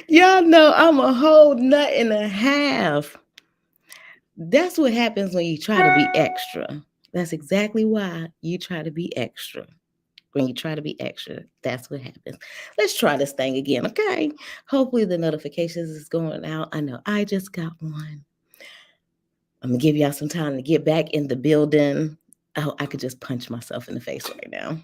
Y'all know I'm a whole nut and a half. That's what happens when you try to be extra. That's exactly why you try to be extra. When you try to be extra, that's what happens. Let's try this thing again, okay? Hopefully the notifications is going out. I know I just got one. I'm gonna give y'all some time to get back in the building. Oh, I could just punch myself in the face right now.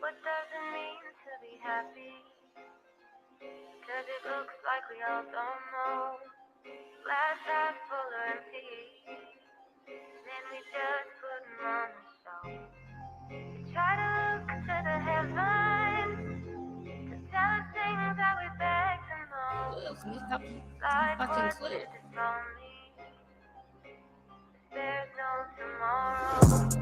What does it mean to be happy? Cause it looks like we all don't know. Glass half full or empty. Then we just put 'em on the show. We try to look to the heavens to tell us things that we beg to know. Like what's it if only there's no tomorrow.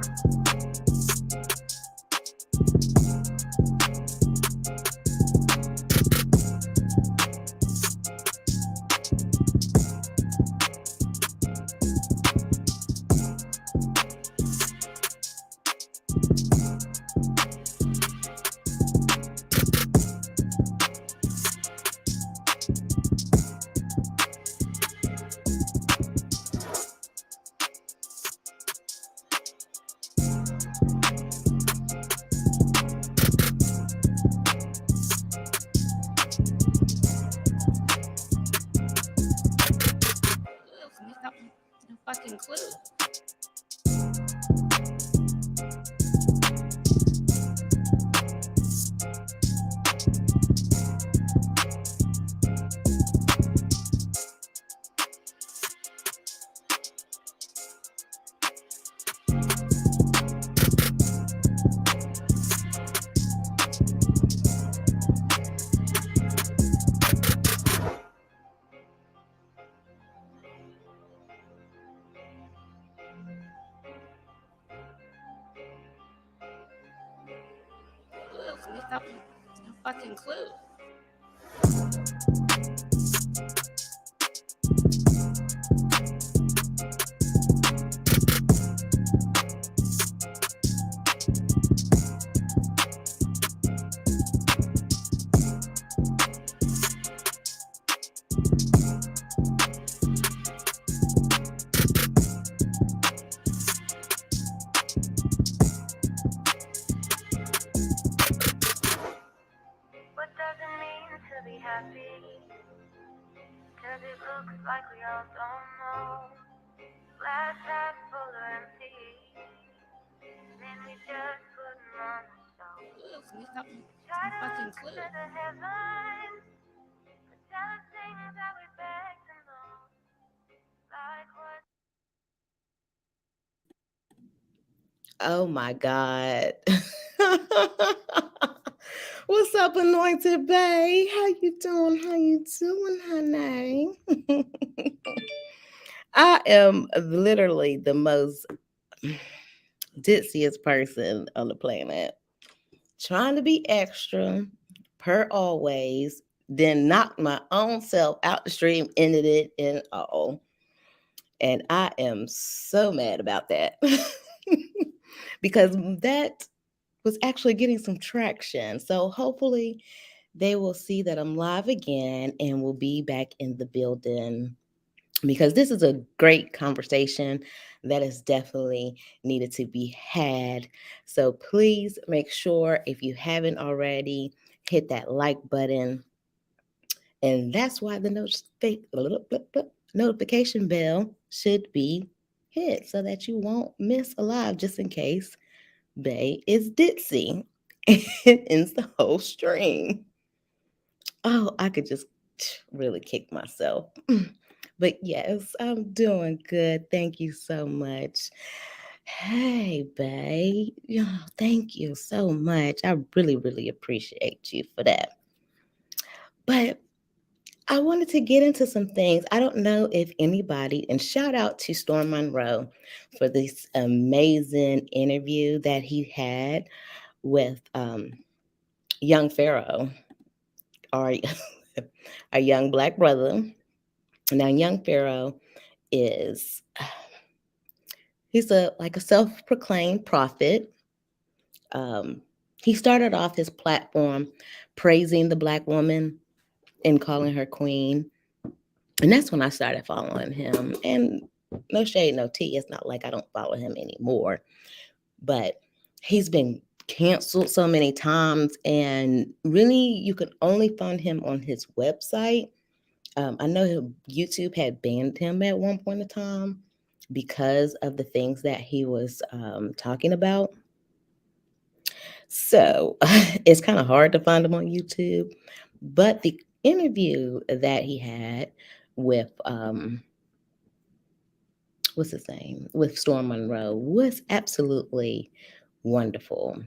What does it mean to be happy? Cause it looks like we all don't know. Glass half full or empty. Then we just put 'em on the show. Try to look to the heavens to tell us things that we beg to know. Like what? Oh my God. What's up, anointed bae? How you doing? How you doing, honey? I am literally the most ditziest person on the planet. Trying to be extra, per always, then knocked my own self out the stream, ended it in all. And I am so mad about that. Because that was actually getting some traction. So hopefully they will see that I'm live again and will be back in the building, because this is a great conversation that is definitely needed to be had. So please make sure, if you haven't already, hit that like button. And that's why the notification bell should be hit, so that you won't miss a live, just in case Bay is ditzy and ends the whole stream. Oh, I could just really kick myself. But yes, I'm doing good. Thank you so much. Hey, babe. Thank you so much. I really, really appreciate you for that. But I wanted to get into some things. I don't know if anybody, and shout out to Storm Monroe for this amazing interview that he had with young Pharaoh, our, our young black brother. Now, young Pharaoh is he's a self-proclaimed prophet. Um, he started off his platform praising the black woman and calling her queen, and that's when I started following him. And no shade, no tea. It's not like I don't follow him anymore, but he's been canceled so many times, and really, you can only find him on his website. I know YouTube had banned him at one point in time because of the things that he was talking about. So it's kind of hard to find him on YouTube. But the interview that he had with what's his name, with Storm Monroe, was absolutely wonderful.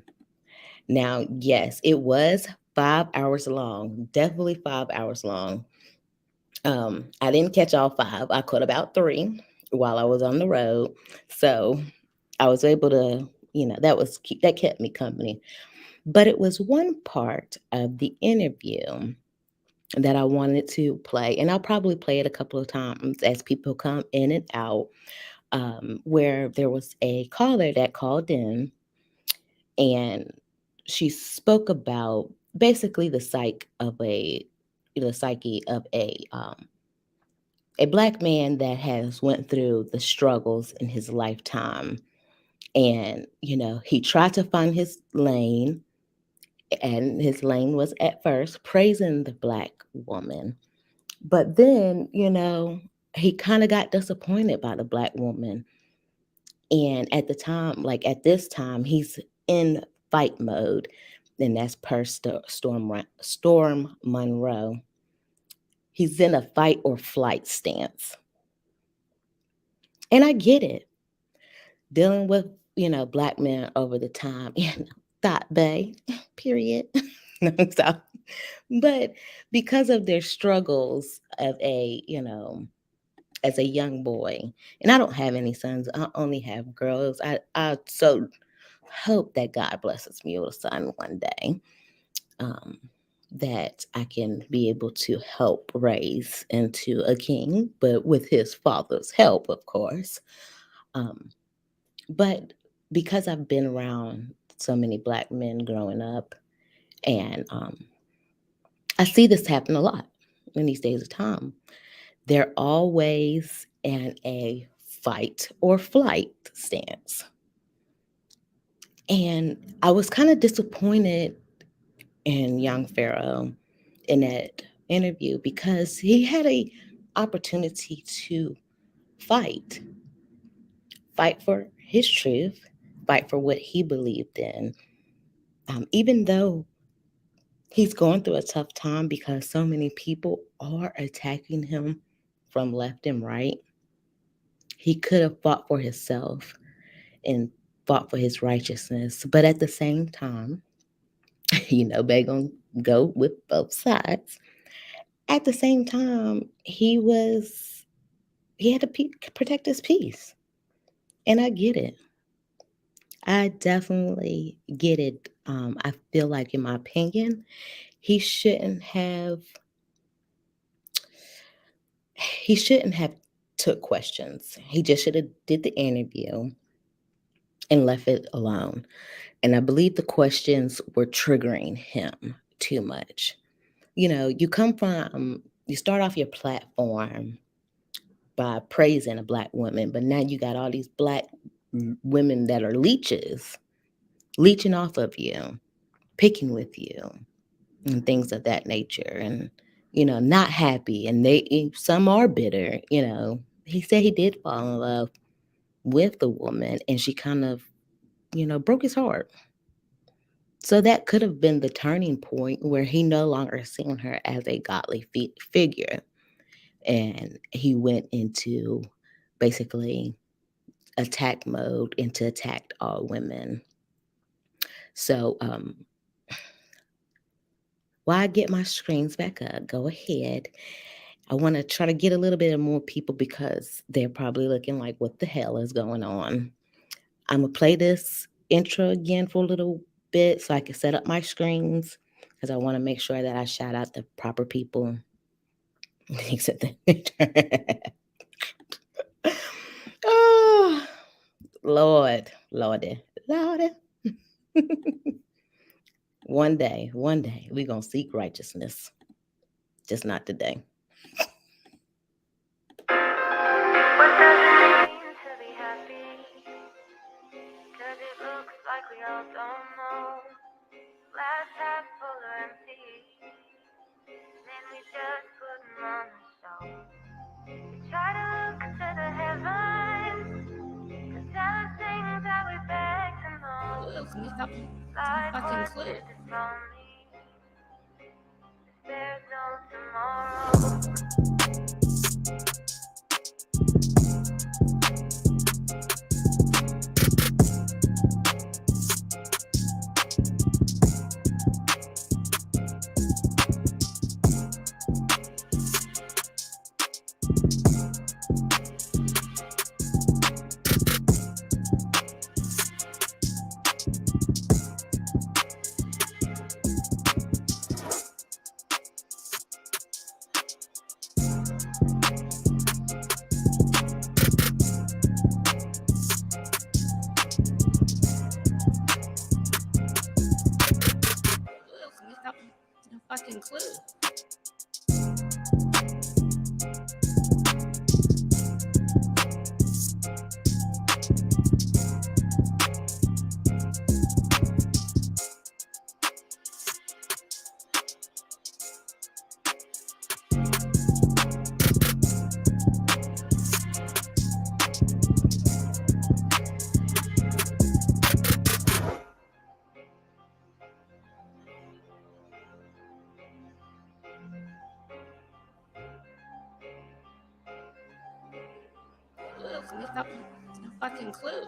Now, yes, it was 5 hours long, definitely 5 hours long. I didn't catch all five. I caught about three while I was on the road. So I was able to, that kept me company. But it was one part of the interview that I wanted to play, and I'll probably play it a couple of times as people come in and out. Where there was a caller that called in, and she spoke about basically the psyche of a black man that has went through the struggles in his lifetime. And he tried to find his lane, and his lane was at first praising the black woman. But then, he kind of got disappointed by the black woman. And at the time, like at this time, he's in fight mode. And that's per Storm Monroe. He's in a fight or flight stance. And I get it. Dealing with, black men over the time, thought bay, period. So, but because of their struggles as a young boy, and I don't have any sons, I only have girls. I so hope that God blesses me with a son one day, um, that I can be able to help raise into a king, but with his father's help, of course. Um, but because I've been around so many black men growing up, and I see this happen a lot in these days of time. They're always in a fight or flight stance. And I was kind of disappointed in young Pharaoh in that interview because he had a opportunity to fight, fight for his truth, fight for what he believed in. Even though he's going through a tough time because so many people are attacking him from left and right, he could have fought for himself and fought for his righteousness. But at the same time, they're going to go with both sides. At the same time, he had to protect his peace. And I get it. I definitely get it. I feel like, in my opinion, he shouldn't have he shouldn't have took questions. He just should have did the interview and left it alone. And I believe the questions were triggering him too much. You start off your platform by praising a black woman, but now you got all these black women that are leeches, leeching off of you, picking with you, and things of that nature. And, not happy. And some are bitter. He said he did fall in love with the woman, and she kind of, broke his heart. So that could have been the turning point where he no longer seen her as a godly figure. And he went into basically attack mode and to attack all women. So, while I get my screens back up, go ahead. I want to try to get a little bit of more people because they're probably looking like, what the hell is going on? I'm going to play this intro again for a little bit so I can set up my screens because I want to make sure that I shout out the proper people. He said that. Oh, Lord, Lordy, Lordy. One day, we're going to seek righteousness. Just not today. What does it mean to be happy? 'Cause it looks like we all don't know. Glass half full or empty. Then we just put 'em on the show. We try to look to the heavens to tell us things that we beg to know. Like what did this all mean? There's no tomorrow. Fucking clue. No fucking clue.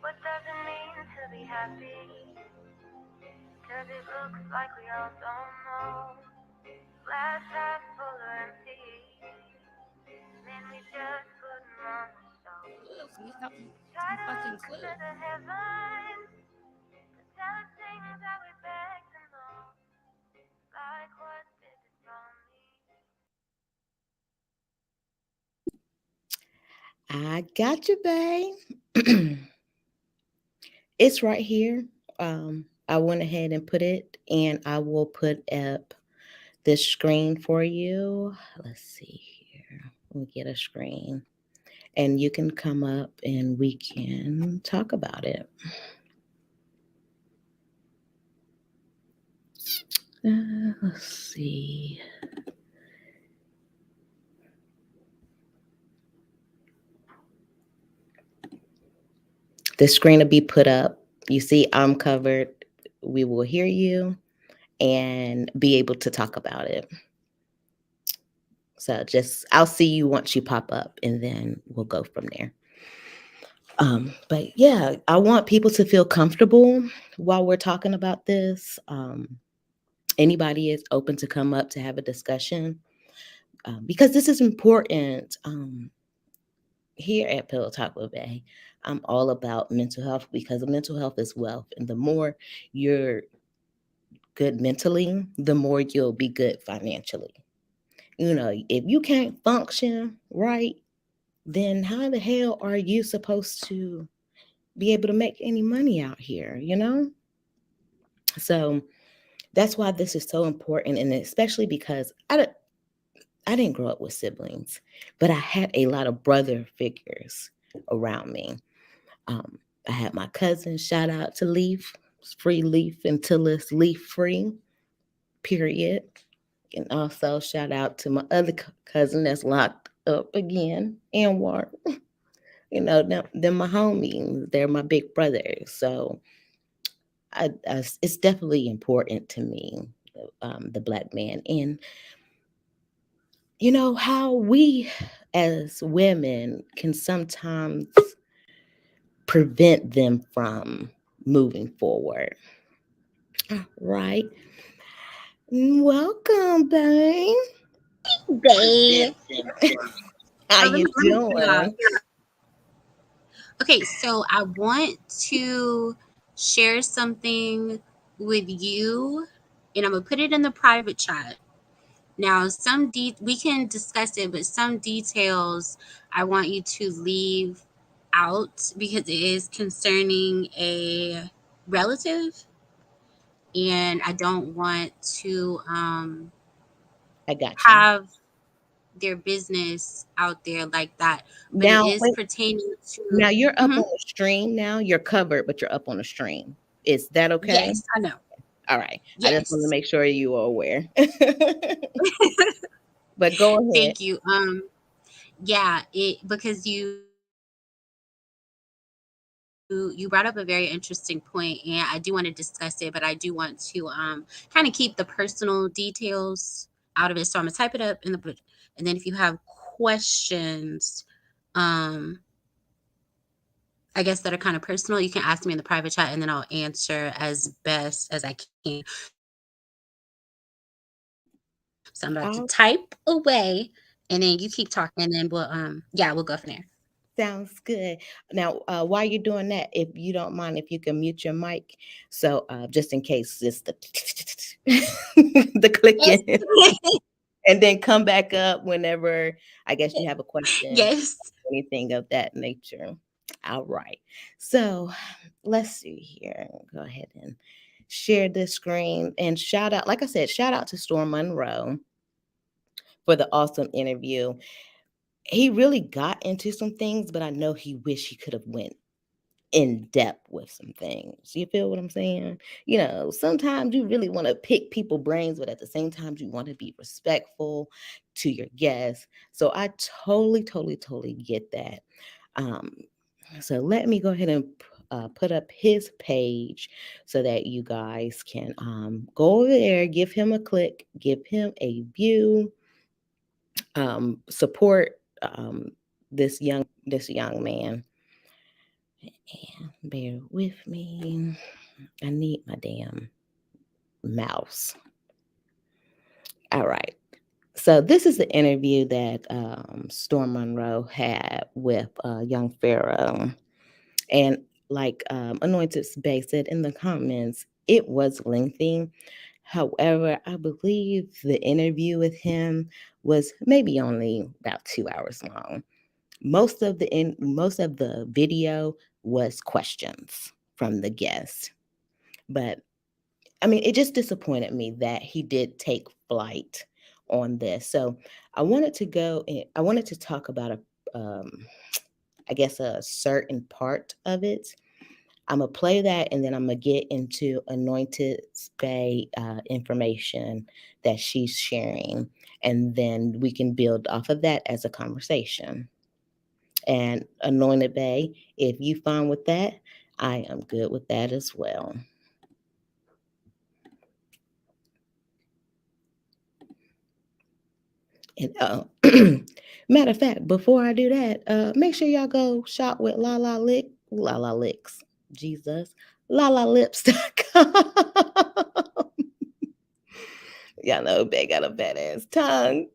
What does it mean to be happy? 'Cause it looks like we all don't know. Glass half full or empty. Then we just put 'em on the show. Try to Fucking look clue. to the heavens to tell us things that we beg to know. Like what did this all mean? I got you, babe. It's right here. I went ahead and put it, and I will put up this screen for you. Let's see here. Let me get a screen, and you can come up and we can talk about it. Let's see. The screen will be put up. You see, I'm covered. We will hear you and be able to talk about it. So I'll see you once you pop up, and then we'll go from there. But yeah, I want people to feel comfortable while we're talking about this. Anybody is open to come up to have a discussion, because this is important. Here at Pillow Talk with Bay, I'm all about mental health, because mental health is wealth, and the more you're good mentally, the more you'll be good financially. If you can't function right, then how the hell are you supposed to be able to make any money out here, So that's why this is so important, and especially because I didn't grow up with siblings, but I had a lot of brother figures around me. I had my cousin, shout out to Leaf, free Leaf until it's leaf free, period. And also shout out to my other cousin that's locked up again, Anwar. They're my homies. They're my big brothers. So it's definitely important to me, the Black man. And how we as women can sometimes prevent them from moving forward. Right. Welcome, babe. Day. How So let you me doing? okay, so I want to share something with you, and I'm gonna put it in the private chat. Now, we can discuss it, but some details I want you to leave out because it is concerning a relative, and I don't want to I got you. have their business out there like that. But it Now, is wait, pertaining to. now you're up Mhm. on the stream now. You're covered, but you're up on the stream. Is that okay? Yes, I know. All right. I just want to Yes. make sure you are aware. But go ahead. Thank you. Yeah, it because you brought up a very interesting point, and I do want to discuss it, but I do want to kind of keep the personal details out of it. So I'm gonna type it up in the book, and then if you have questions, um, I guess that are kind of personal, you can ask me in the private chat, and then I'll answer as best as I can. So I'm about to Oh, type away, and then you keep talking, and then we'll go from there. sounds good. Now, while you're doing that, if you don't mind, if you can mute your mic, so just in case it's the the Yes. clicking, and then come back up whenever I guess you have a question, Yes. anything of that nature. All right. So let's see here. Go ahead and share this screen and shout out, like I said, shout out to Storm Monroe for the awesome interview. He really got into some things, but I know he wished he could have went in depth with some things. You feel what I'm saying? Sometimes you really want to pick people brains, but at the same time, you want to be respectful to your guests. So I totally, totally, totally get that. Um, so let me go ahead and put up his page so that you guys can go over there, give him a click, give him a view, support um, this young man. And bear with me. I need my damn mouse. All right. So this is the interview that Storm Monroe had with young Pharaoh. And like Anointed Space said in the comments, it was lengthy. However, I believe the interview with him was maybe only about 2 hours long. Most of the video was questions from the guest. But I mean, it just disappointed me that he did take flight on this. So I wanted to talk about I guess a certain part of it. I'm gonna play that, and then I'm gonna get into Anointed Bay information that she's sharing, and then we can build off of that as a conversation. And Anointed Bay, if you fine with that, I am good with that as well. And matter of fact, before I do that, make sure y'all go shop with La La Licks, Jesus, LalaLips.com. Y'all know Bay got a badass tongue.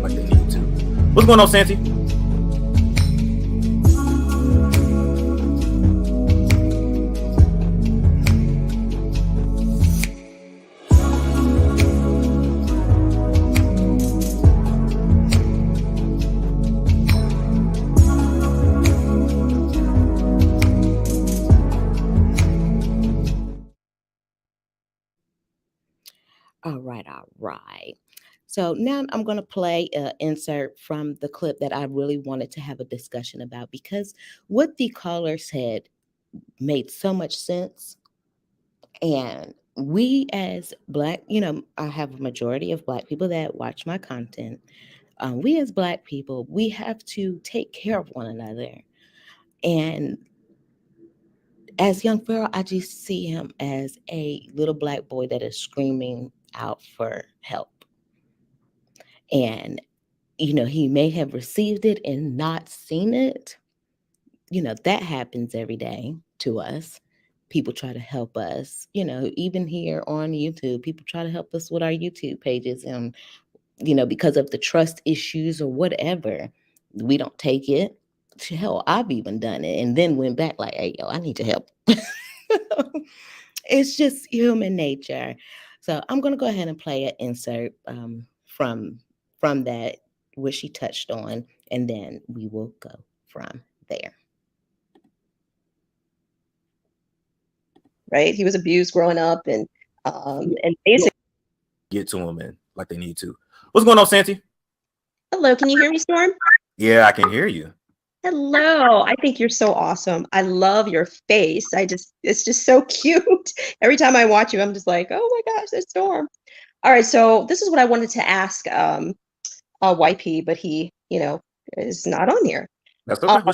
Like they need to. What's going on, Santi? All right, all right. So now I'm going to play an insert from the clip that I really wanted to have a discussion about, because what the caller said made so much sense. And we as Black, I have a majority of Black people that watch my content. We as Black people, we have to take care of one another. And as young Pharaoh, I just see him as a little Black boy that is screaming out for help. And, he may have received it and not seen it. That happens every day to us. People try to help us, even here on YouTube, people try to help us with our YouTube pages. And, because of the trust issues or whatever, we don't take it. Hell, I've even done it and then went back like, hey, yo, I need to help. It's just human nature. So I'm going to go ahead and play an insert from that, what she touched on, and then we will go from there. Right? He was abused growing up, and basically Get to them and like they need to. What's going on, Santi? Hello, can you hear me, Storm? Yeah, I can hear you. Hello, I think you're so awesome. I love your face. It's just so cute. Every time I watch you, I'm just like, oh my gosh, there's Storm. All right, so this is what I wanted to ask YP, but he, is not on here. That's okay.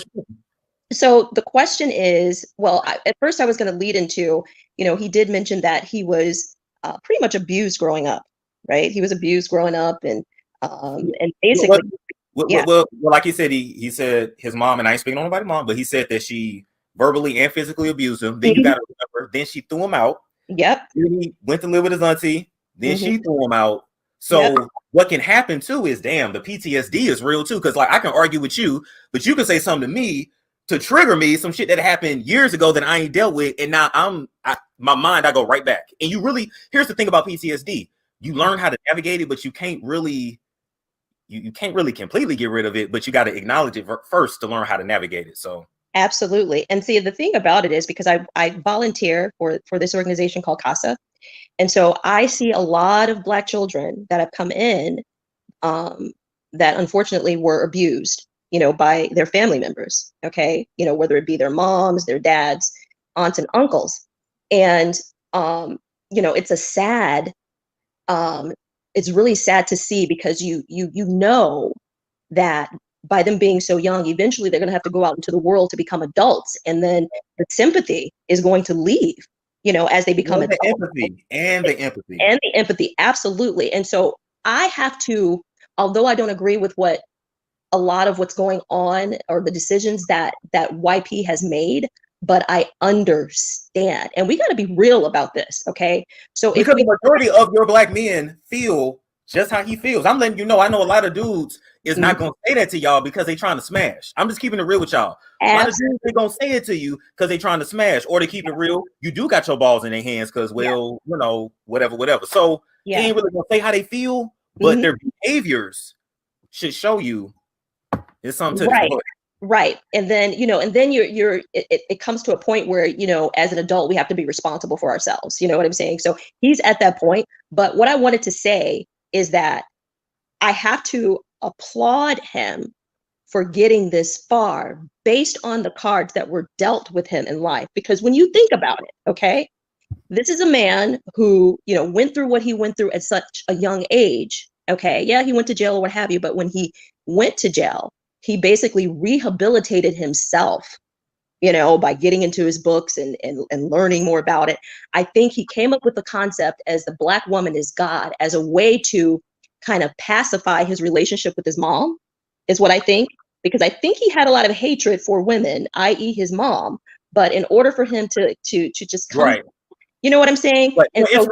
So the question is, well, at first I was going to lead into, he did mention that he was pretty much abused growing up, right? He was abused growing up, and basically, well, like he said, he said his mom, and I ain't speaking on nobody's mom, but he said that she verbally and physically abused him. Then you got to remember, then she threw him out. Yep. Then he went to live with his auntie. Then she threw him out. So what can happen too is, damn, the PTSD is real too. Because like I can argue with you, but you can say something to me to trigger me, some shit that happened years ago that I ain't dealt with, and now my mind, I go right back. And here's the thing about PTSD: you learn how to navigate it, but you can't really, you can't really completely get rid of it. But you got to acknowledge it first to learn how to navigate it. So absolutely. And see, the thing about it is, because I volunteer for this organization called CASA, and so I see a lot of Black children that have come in that unfortunately were abused, by their family members. Okay. Whether it be their moms, their dads, aunts and uncles. And, it's a sad, it's really sad to see, because you know that by them being so young, eventually they're going to have to go out into the world to become adults. And then the sympathy is going to leave, as they become adults. And the empathy. Absolutely. And so I have to, although I don't agree with what a lot of what's going on or the decisions that YP has made, but I understand, and we got to be real about this. Okay. So because the majority of your Black men feel just how he feels. I'm letting you know, I know a lot of dudes is not going to say that to y'all because they trying to smash. I'm just keeping it real with y'all. A lot of dudes, they going to say it to you because they trying to smash, or to keep it real, you do got your balls in their hands because, whatever. So they ain't really going to say how they feel, but their behaviors should show you it's something to right. And then, it comes to a point where, as an adult, we have to be responsible for ourselves. You know what I'm saying? So he's at that point. But what I wanted to say is that I have to applaud him for getting this far based on the cards that were dealt with him in life. Because when you think about it, okay, this is a man who, went through what he went through at such a young age. Okay. Yeah, he went to jail or what have you. But when he went to jail, he basically rehabilitated himself, by getting into his books and learning more about it. I think he came up with the concept as the Black woman is God, as a way to kind of pacify his relationship with his mom, is what I think. Because I think he had a lot of hatred for women, i.e. his mom. But in order for him to just come, you know what I'm saying? But, and so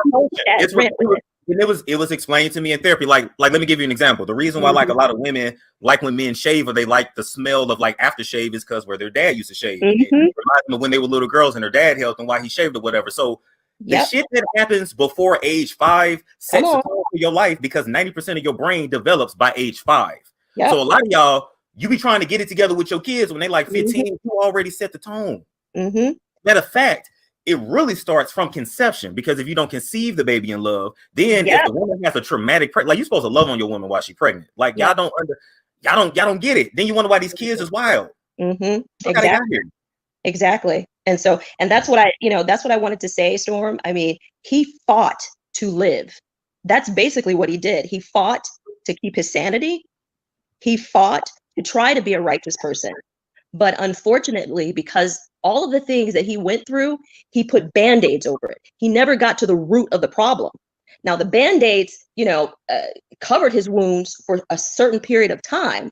it was explained to me in therapy. Like let me give you an example. The reason why like a lot of women like when men shave, or they like the smell of like aftershave, is because where their dad used to shave. It reminds them of when they were little girls and their dad helped and why he shaved or whatever. So the shit that happens before age 5 sets the tone for your life, because 90% of your brain develops by age 5. So a lot of y'all, you be trying to get it together with your kids when they like 15, you already set the tone. Matter of fact, it really starts from conception, because if you don't conceive the baby in love, then if the woman has a traumatic, like, you're supposed to love on your woman while she's pregnant. Like y'all don't get it. Then you wonder why these kids is wild. Exactly. And so, and that's what that's what I wanted to say, Storm. I mean, he fought to live. That's basically what he did. He fought to keep his sanity. He fought to try to be a righteous person. But unfortunately, because all of the things that he went through, he put band-aids over it. He never got to the root of the problem. Now, the band-aids, covered his wounds for a certain period of time,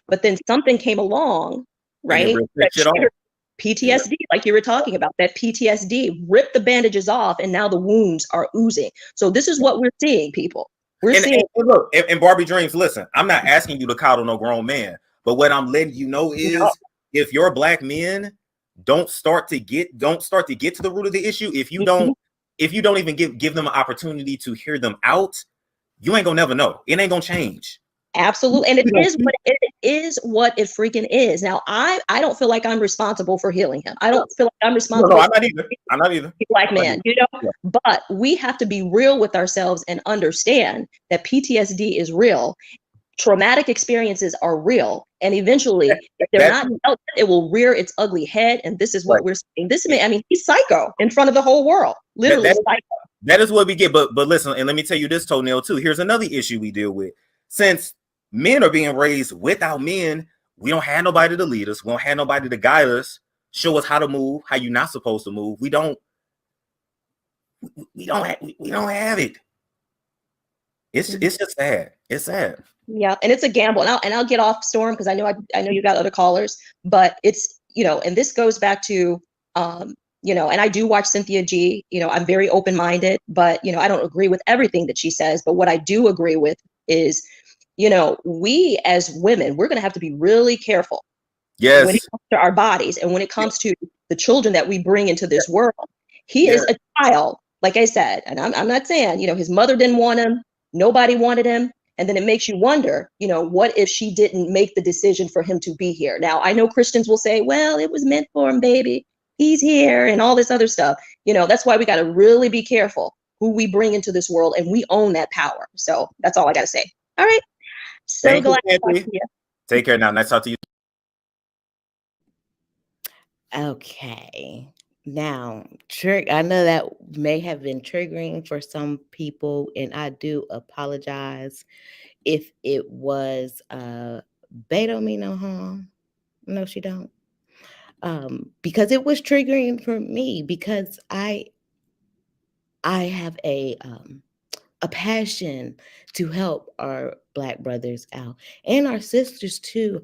but then something came along, right? PTSD, like you were talking about, that PTSD ripped the bandages off, and now the wounds are oozing. So this is what we're seeing, people. We're seeing. And look, and Barbie Dreams, listen, I'm not asking you to coddle no grown man, but what I'm letting you know is, if your black men don't start to get to the root of the issue, if you don't even give them an opportunity to hear them out, you ain't gonna never know. It ain't gonna change. Absolutely. And it is what it freaking is. Now, I don't feel like I'm responsible for healing him. I don't feel like I'm responsible. No, I'm not either. Black man, but we have to be real with ourselves and understand that PTSD is real. Traumatic experiences are real. And eventually, if they're not dealt with, it will rear its ugly head. And this is what we're seeing. This man, I mean, he's psycho in front of the whole world. Literally psycho. That is what we get. But listen, and let me tell you this, Toenail, too. Here's another issue we deal with. Since men are being raised without men, we don't have nobody to lead us. We don't have nobody to guide us, show us how to move, how you're not supposed to move. We don't have it. It's just sad. It's sad. Yeah, and it's a gamble. And I'll get off, Storm, because I know you got other callers, but it's, and this goes back to and I do watch Cynthia G. I'm very open-minded, but I don't agree with everything that she says. But what I do agree with is, we as women, we're going to have to be really careful. Yes. When it comes to our bodies and when it comes to the children that we bring into this world. He is a child, like I said, and I'm not saying, his mother didn't want him. Nobody wanted him. And then it makes you wonder, what if she didn't make the decision for him to be here? Now, I know Christians will say, well, it was meant for him, baby. He's here and all this other stuff. That's why we got to really be careful who we bring into this world, and we own that power. So that's all I got to say. All right. So glad to talk to you. Take care now. Nice to talk to you. Okay. Now, I know that may have been triggering for some people, and I do apologize if it was. They don't mean no harm. No, she don't. Because it was triggering for me, because I have a passion to help our Black brothers out and our sisters too.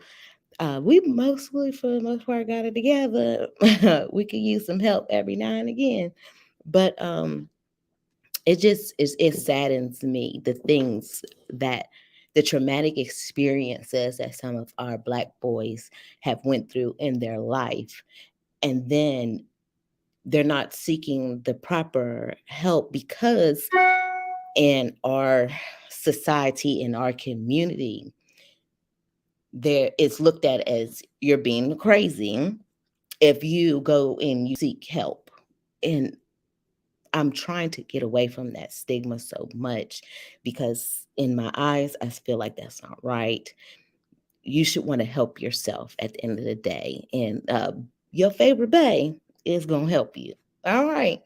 We mostly, for the most part, got it together. We could use some help every now and again, but it saddens me, the things that the traumatic experiences that some of our Black boys have went through in their life, and then they're not seeking the proper help because in our society, in our community, it's looked at as you're being crazy if you go and you seek help. And I'm trying to get away from that stigma so much, because in my eyes, I feel like that's not right. You should want to help yourself at the end of the day. And your favorite bae is going to help you. All right.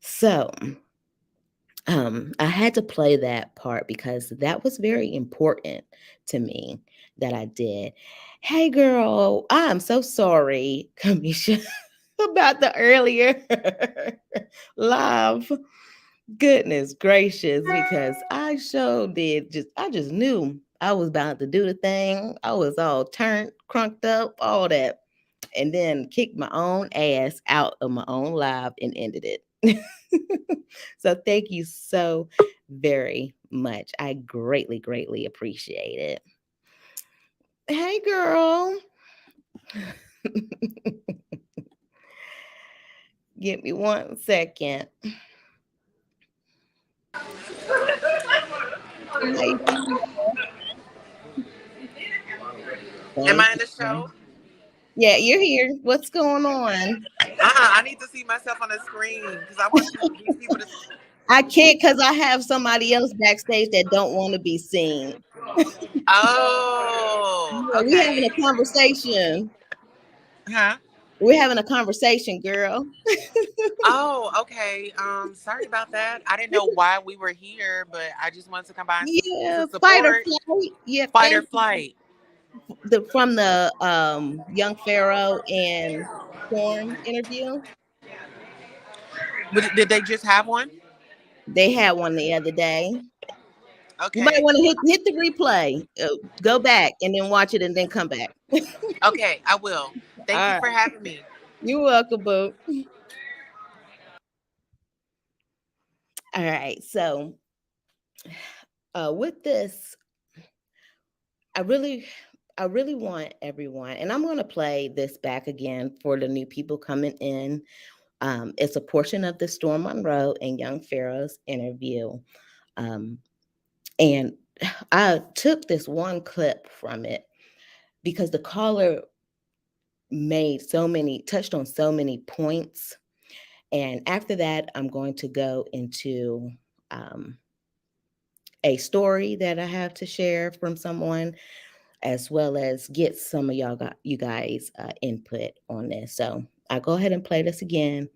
So I had to play that part because that was very important to me that I did. Hey, girl, I'm so sorry, Kamisha, about the earlier live. Goodness gracious, because I just knew I was about to do the thing. I was all turned, crunked up, all that, and then kicked my own ass out of my own live and ended it. So thank you so very much. I greatly, greatly appreciate it. Hey, girl. Give me 1 second. Am I in the show? Yeah, you're here. What's going on? I need to see myself on the screen because I want these people to. I can't, because I have somebody else backstage that don't want to be seen. Oh, okay. We having a conversation. Huh? We're having a conversation, girl. Oh, okay. Sorry about that. I didn't know why we were here, but I just wanted to come by Yeah, to fight or support. flight. Yeah, Fight or thank flight. from the young Pharaoh and Storm interview. Did they just have one? They had one the other day. You might Okay. want to hit the replay. Go back and then watch it and then come back. Okay, I will. All Thank you right. for having me. You're welcome, boo. All right. So with this, I really want everyone, and I'm going to play this back again for the new people coming in. It's a portion of the Storm Monroe and Young Pharaoh's interview. And I took this one clip from it because the caller touched on so many points. And after that, I'm going to go into a story that I have to share from someone, as well as get some of you guys input on this. So I'll go ahead and play this again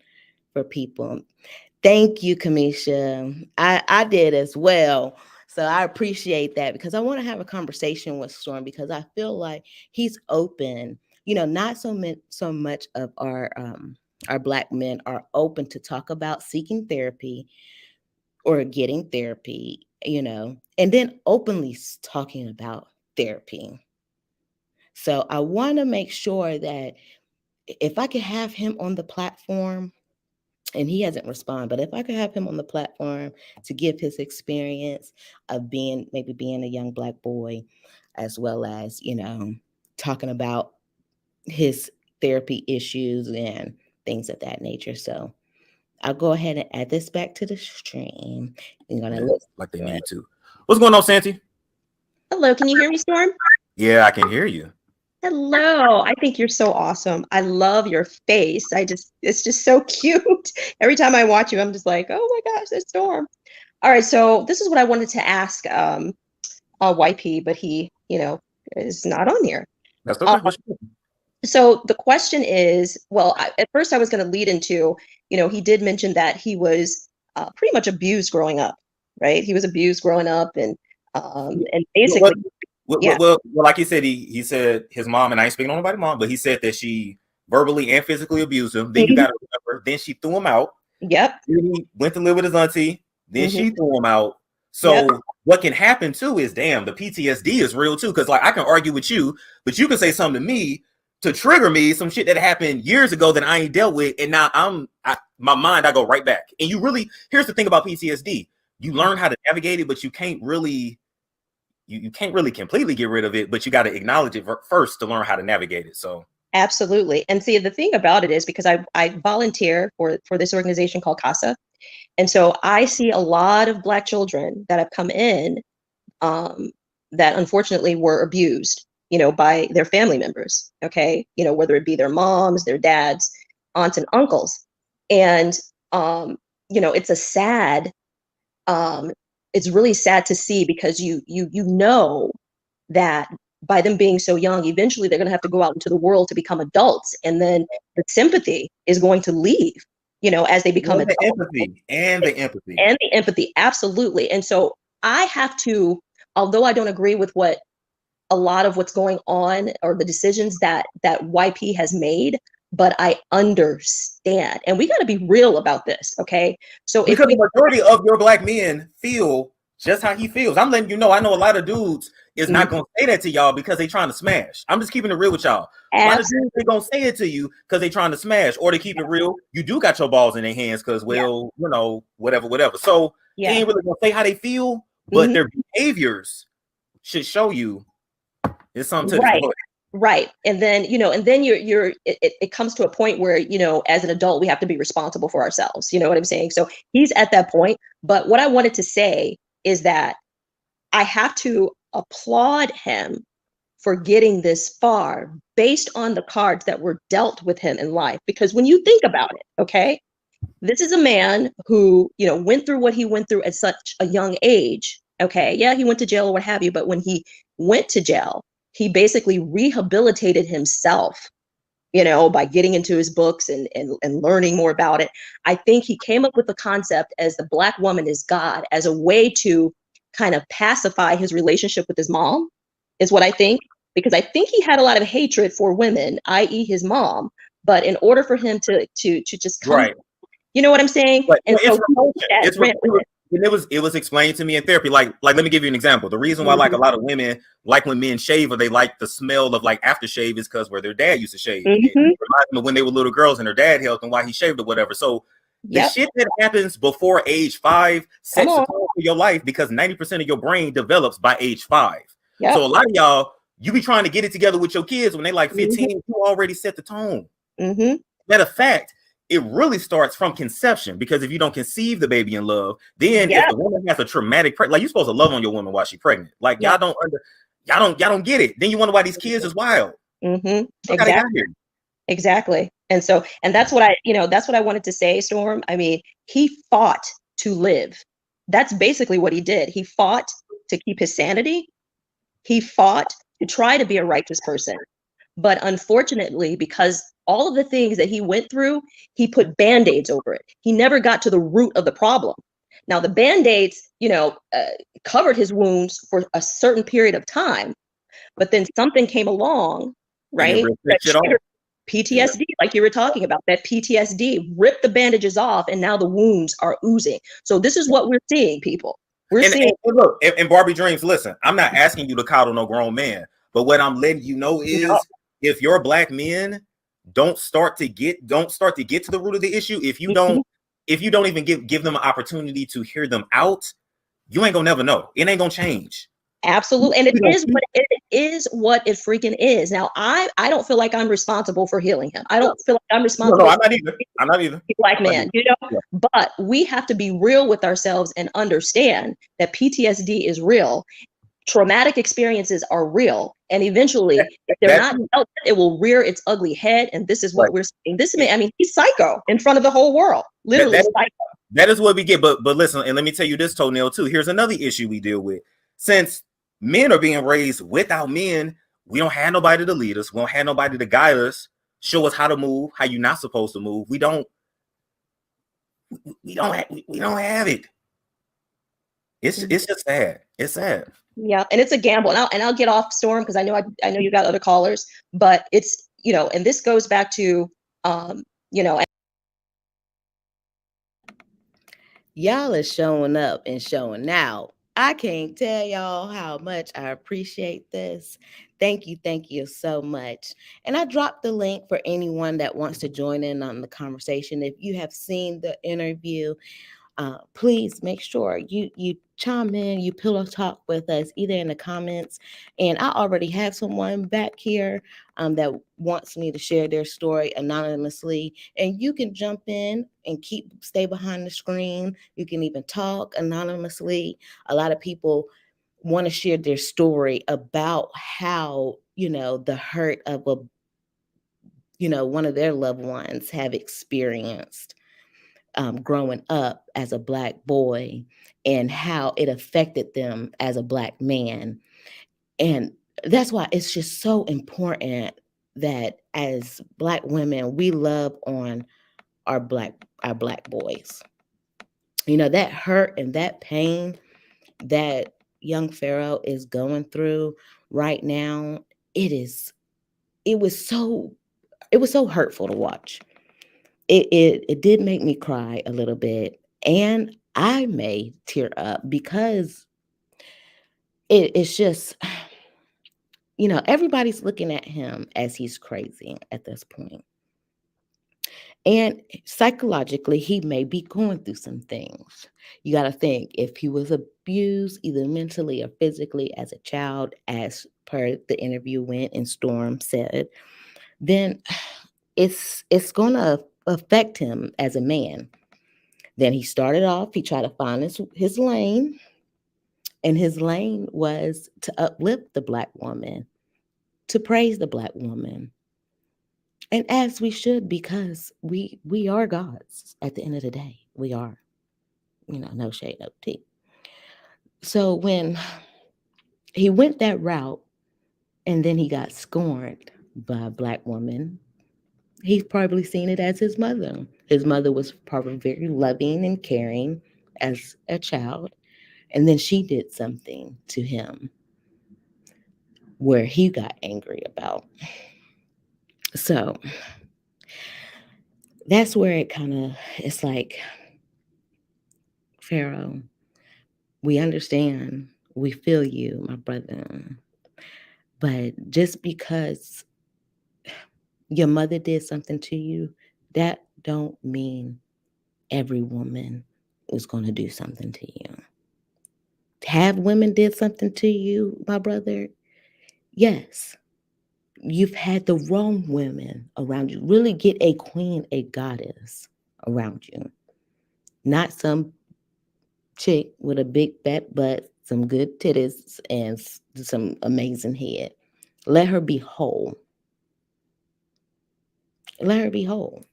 for people. Thank you, Kamisha. I did as well. So I appreciate that because I want to have a conversation with Storm because I feel like he's open. Not so much of our Black men are open to talk about seeking therapy or getting therapy, and then openly talking about therapy. So I want to make sure that if I could have him on the platform, and he hasn't responded, but if I could have him on the platform to give his experience of being a young Black boy, as well as, talking about his therapy issues and things of that nature. So I'll go ahead and add this back to the stream. I'm gonna listen like they need to. What's going on, Santi? Hello, can you hear me, Storm? Yeah, I can hear you. Hello, I think you're so awesome. I love your face. It's just so cute. Every time I watch you, I'm just like, oh my gosh, there's Storm. All right, so this is what I wanted to ask YP, but he, is not on here. That's okay. So the question is, well, at first I was going to lead into, he did mention that he was pretty much abused growing up, right? He was abused growing up, and basically, well, like he said, he said his mom, and I ain't speaking on nobody's mom, but he said that she verbally and physically abused him. Then you got to remember, then she threw him out. Yep. Then he went to live with his auntie. Then she threw him out. So what can happen too is, damn, the PTSD is real too. Because like I can argue with you, but you can say something to me to trigger me, some shit that happened years ago that I ain't dealt with, and now my mind, I go right back. And here's the thing about PTSD: you learn how to navigate it, but you can't really. You can't really completely get rid of it, but you got to acknowledge it first to learn how to navigate it. So absolutely. And see, the thing about it is because I volunteer for this organization called CASA. And so I see a lot of Black children that have come in that unfortunately were abused, by their family members. Okay. Whether it be their moms, their dads, aunts and uncles. And, it's a sad, it's really sad to see because you know that by them being so young, eventually they're going to have to go out into the world to become adults, and then the sympathy is going to leave, as they become adults. And the empathy, absolutely. And so I have to, although I don't agree with what a lot of what's going on or the decisions that YP has made, but I understand, and we got to be real about this, okay? So because the majority of your Black men feel just how he feels. I'm letting you know. I know a lot of dudes is not gonna say that to y'all because they trying to smash. I'm just keeping it real with y'all. A lot of dudes they gonna say it to you because they trying to smash, or to keep it real, you do got your balls in their hands because whatever. So they ain't really gonna say how they feel, but their behaviors should show you it's something to right. Right. And then, it comes to a point where, as an adult, we have to be responsible for ourselves. You know what I'm saying? So he's at that point. But what I wanted to say is that I have to applaud him for getting this far based on the cards that were dealt with him in life. Because when you think about it, okay, this is a man who, went through what he went through at such a young age. Okay. Yeah, he went to jail or what have you. But when he went to jail, he basically rehabilitated himself by getting into his books and learning more about it. I think he came up with the concept as the Black woman is God, as a way to kind of pacify his relationship with his mom, is what I think. Because I think he had a lot of hatred for women, i.e. his mom. But in order for him to just come, Right. you know what I'm saying? But And so it's and it was explained to me in therapy. Like let me give you an example. The reason why like a lot of women like when men shave or they like the smell of like aftershave is because where their dad used to shave. And it reminds them of when they were little girls and their dad helped and why he shaved or whatever. So the shit that happens before age 5 sets the tone for your life because 90% of your brain develops by age 5. Yep. So a lot of y'all, you be trying to get it together with your kids when they like 15, you already set the tone. Matter of fact, it really starts from conception because if you don't conceive the baby in love, then if the woman has a traumatic like you're supposed to love on your woman while she's pregnant. Like y'all don't get it. Then you wonder why these kids is wild. Exactly. And so, and that's what that's what I wanted to say, Storm. I mean, he fought to live. That's basically what he did. He fought to keep his sanity. He fought to try to be a righteous person. But unfortunately, because all of the things that he went through, he put Band-Aids over it. He never got to the root of the problem. Now, the Band-Aids, covered his wounds for a certain period of time, but then something came along, right? PTSD, like you were talking about, that PTSD ripped the bandages off, and now the wounds are oozing. So this is what we're seeing, people. We're seeing. And look, and Barbie Dreams, listen, I'm not asking you to coddle no grown man, but what I'm letting you know is if your Black men don't start to get to the root of the issue, if you don't even give them an opportunity to hear them out, you ain't gonna never know. It ain't gonna change. Absolutely. And it is what it freaking is. Now, I don't feel like I'm responsible for healing him. I don't feel like I'm responsible. No, I'm not either. Black man, but we have to be real with ourselves and understand that PTSD is real. Traumatic experiences are real. And eventually, if they're not dealt with, it will rear its ugly head. And this is what we're seeing. This man, I mean, he's psycho in front of the whole world. Literally psycho. That is what we get. But listen, and let me tell you this, Toenail, too. Here's another issue we deal with. Since men are being raised without men, we don't have nobody to lead us. We don't have nobody to guide us, show us how to move, how you're not supposed to move. We don't have it. It's just sad. It's sad. Yeah, and it's a gamble. And I'll get off, Storm, because I know you got other callers, but it's, and this goes back to y'all is showing up and showing out. I can't tell y'all how much I appreciate this. Thank you so much. And I dropped the link for anyone that wants to join in on the conversation. If you have seen the interview, please make sure you chime in, you pillow talk with us, either in the comments. And I already have someone back here that wants me to share their story anonymously. And you can jump in and stay behind the screen. You can even talk anonymously. A lot of people want to share their story about how, the hurt of one of their loved ones have experienced growing up as a Black boy and how it affected them as a Black man. And that's why it's just so important that as Black women, we love on our Black boys. That hurt and that pain that young Pharaoh is going through right now, it was so hurtful to watch. It did make me cry a little bit, and I may tear up because it's just, everybody's looking at him as he's crazy at this point. And psychologically, he may be going through some things. You got to think, if he was abused either mentally or physically as a child, as per the interview went and Storm said, then it's going to affect him as a man. Then he started off, he tried to find his lane, and his lane was to uplift the Black woman, to praise the Black woman. And as we should, because we are gods at the end of the day. We are, no shade, no tea. So when he went that route and then he got scorned by a Black woman, He's probably seen it as his mother. His mother was probably very loving and caring as a child. And then she did something to him where he got angry about. So that's where it kind of, it's like, Pharaoh, we understand, we feel you, my brother. But just because your mother did something to you, that don't mean every woman is going to do something to you. Have women did something to you, my brother? Yes. You've had the wrong women around you. Really get a queen, a goddess around you. Not some chick with a big fat butt, some good titties, and some amazing head. Let her be whole. Let her be whole.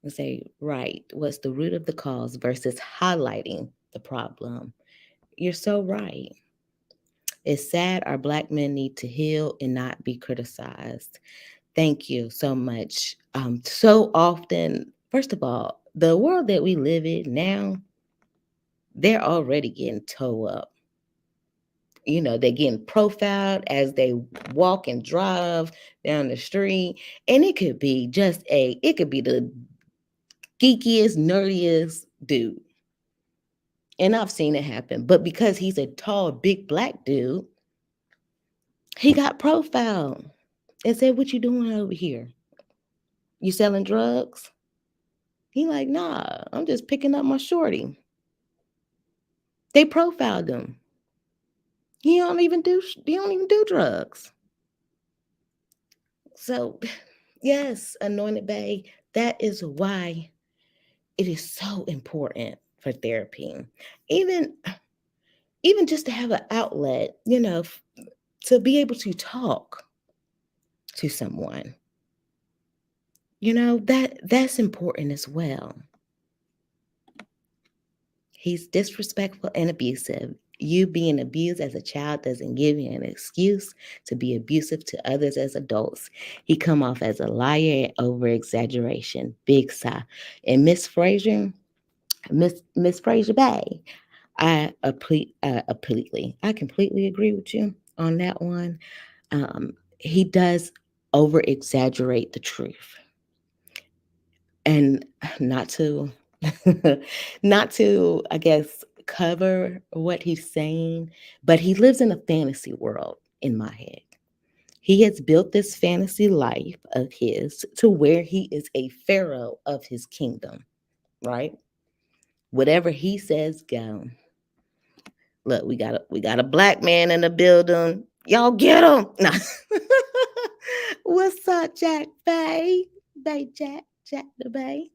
And say, right, what's the root of the cause versus highlighting the problem? You're so right. It's sad our Black men need to heal and not be criticized. Thank you so much. So often, first of all, the world that we live in now, they're already getting toe up. You know, they're getting profiled as they walk and drive down the street. And it could be it could be the geekiest, nerdiest dude. And I've seen it happen. But because he's a tall, big Black dude, he got profiled and said, "What you doing over here? You selling drugs?" He like, "Nah, I'm just picking up my shorty." They profiled him. He don't even do drugs. So, yes, Anointed Bay, that is why it is so important for therapy. Even just to have an outlet, to be able to talk to someone. That's important as well. He's disrespectful and abusive. You being abused as a child doesn't give you an excuse to be abusive to others as adults. He come off as a liar and over exaggeration. Big sigh. And Miss Frazier, Miss Frazier Bay, I completely agree with you on that one. He does over exaggerate the truth, and not to I guess, cover what he's saying, but he lives in a fantasy world in my head. He has built this fantasy life of his to where he is a pharaoh of his kingdom, right? Whatever he says, go. Look, we got a Black man in the building. Y'all get him. Nah. What's up, Jack Bay? Bay Jack the Bay.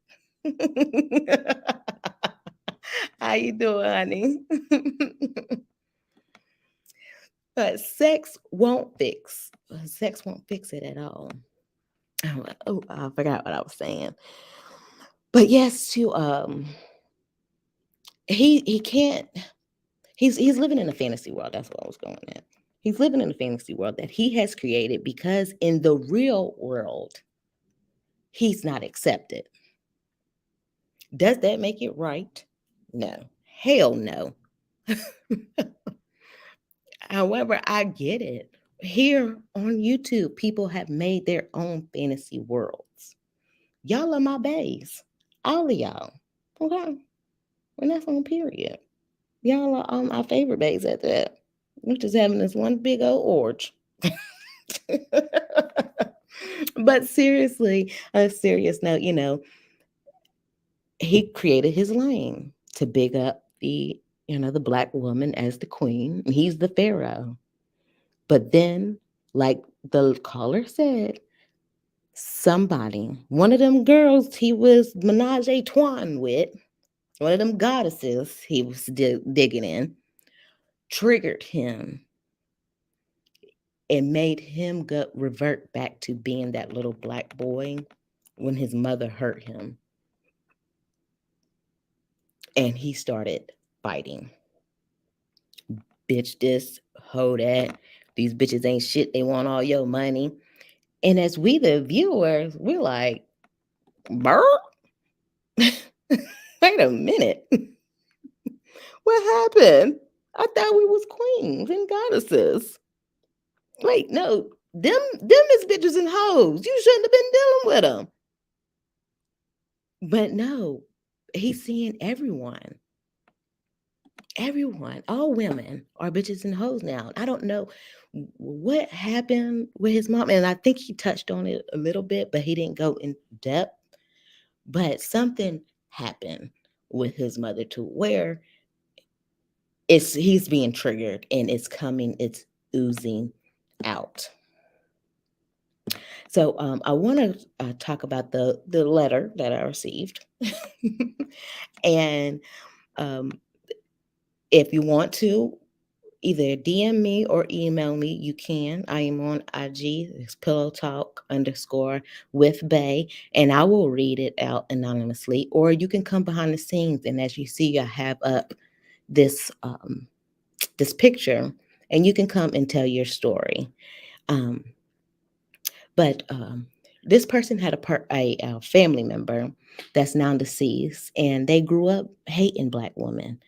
How you doing, honey? But sex won't fix it at all. Oh, I forgot what I was saying. But yes, he can't. He's living in a fantasy world. That's what I was going at. He's living in a fantasy world that he has created because in the real world, he's not accepted. Does that make it right? No. Hell no. However, I get it. Here on YouTube, people have made their own fantasy worlds. Y'all are my baes. All of y'all. Okay. And that's on period. Y'all are all my favorite baes at that. We're just having this one big old orgy. But seriously, on a serious note, he created his lane to big up the Black woman as the queen. He's the pharaoh. But then, like the caller said, one of them girls he was menage a trois with, one of them goddesses he was digging in, triggered him and made him revert back to being that little Black boy when his mother hurt him. And he started fighting. Bitch this, hoe that. These bitches ain't shit. They want all your money. And as we, the viewers, we're like, "Burr? Wait a minute. What happened? I thought we was queens and goddesses. Wait, no, them is bitches and hoes. You shouldn't have been dealing with them." But no, he's seeing everyone. Everyone, all women are bitches and hoes now. I don't know what happened with his mom, and I think he touched on it a little bit, but he didn't go in depth. But something happened with his mother to where he's being triggered and it's oozing out. So I want to talk about the letter that I received, and if you want to either DM me or email me, you can. I am on IG. It's Pillow Talk _ with Bay, and I will read it out anonymously. Or you can come behind the scenes, and as you see, I have up this this picture, and you can come and tell your story. But this person had a family member that's now deceased, and they grew up hating Black women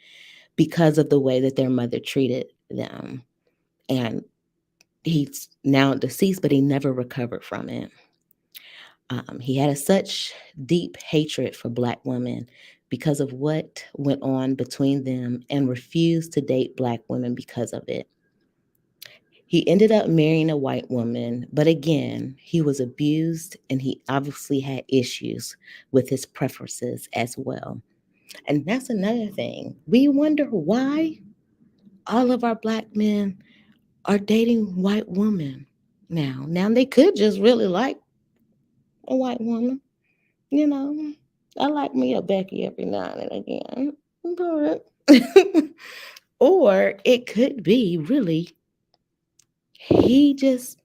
because of the way that their mother treated them. And he's now deceased, but he never recovered from it. He had such deep hatred for Black women because of what went on between them and refused to date Black women because of it. He ended up marrying a white woman, but again, he was abused and he obviously had issues with his preferences as well. And that's another thing. We wonder why all of our Black men are dating white women now. Now they could just really like a white woman, you know. I like me a Becky every now and again, but or it could be really he's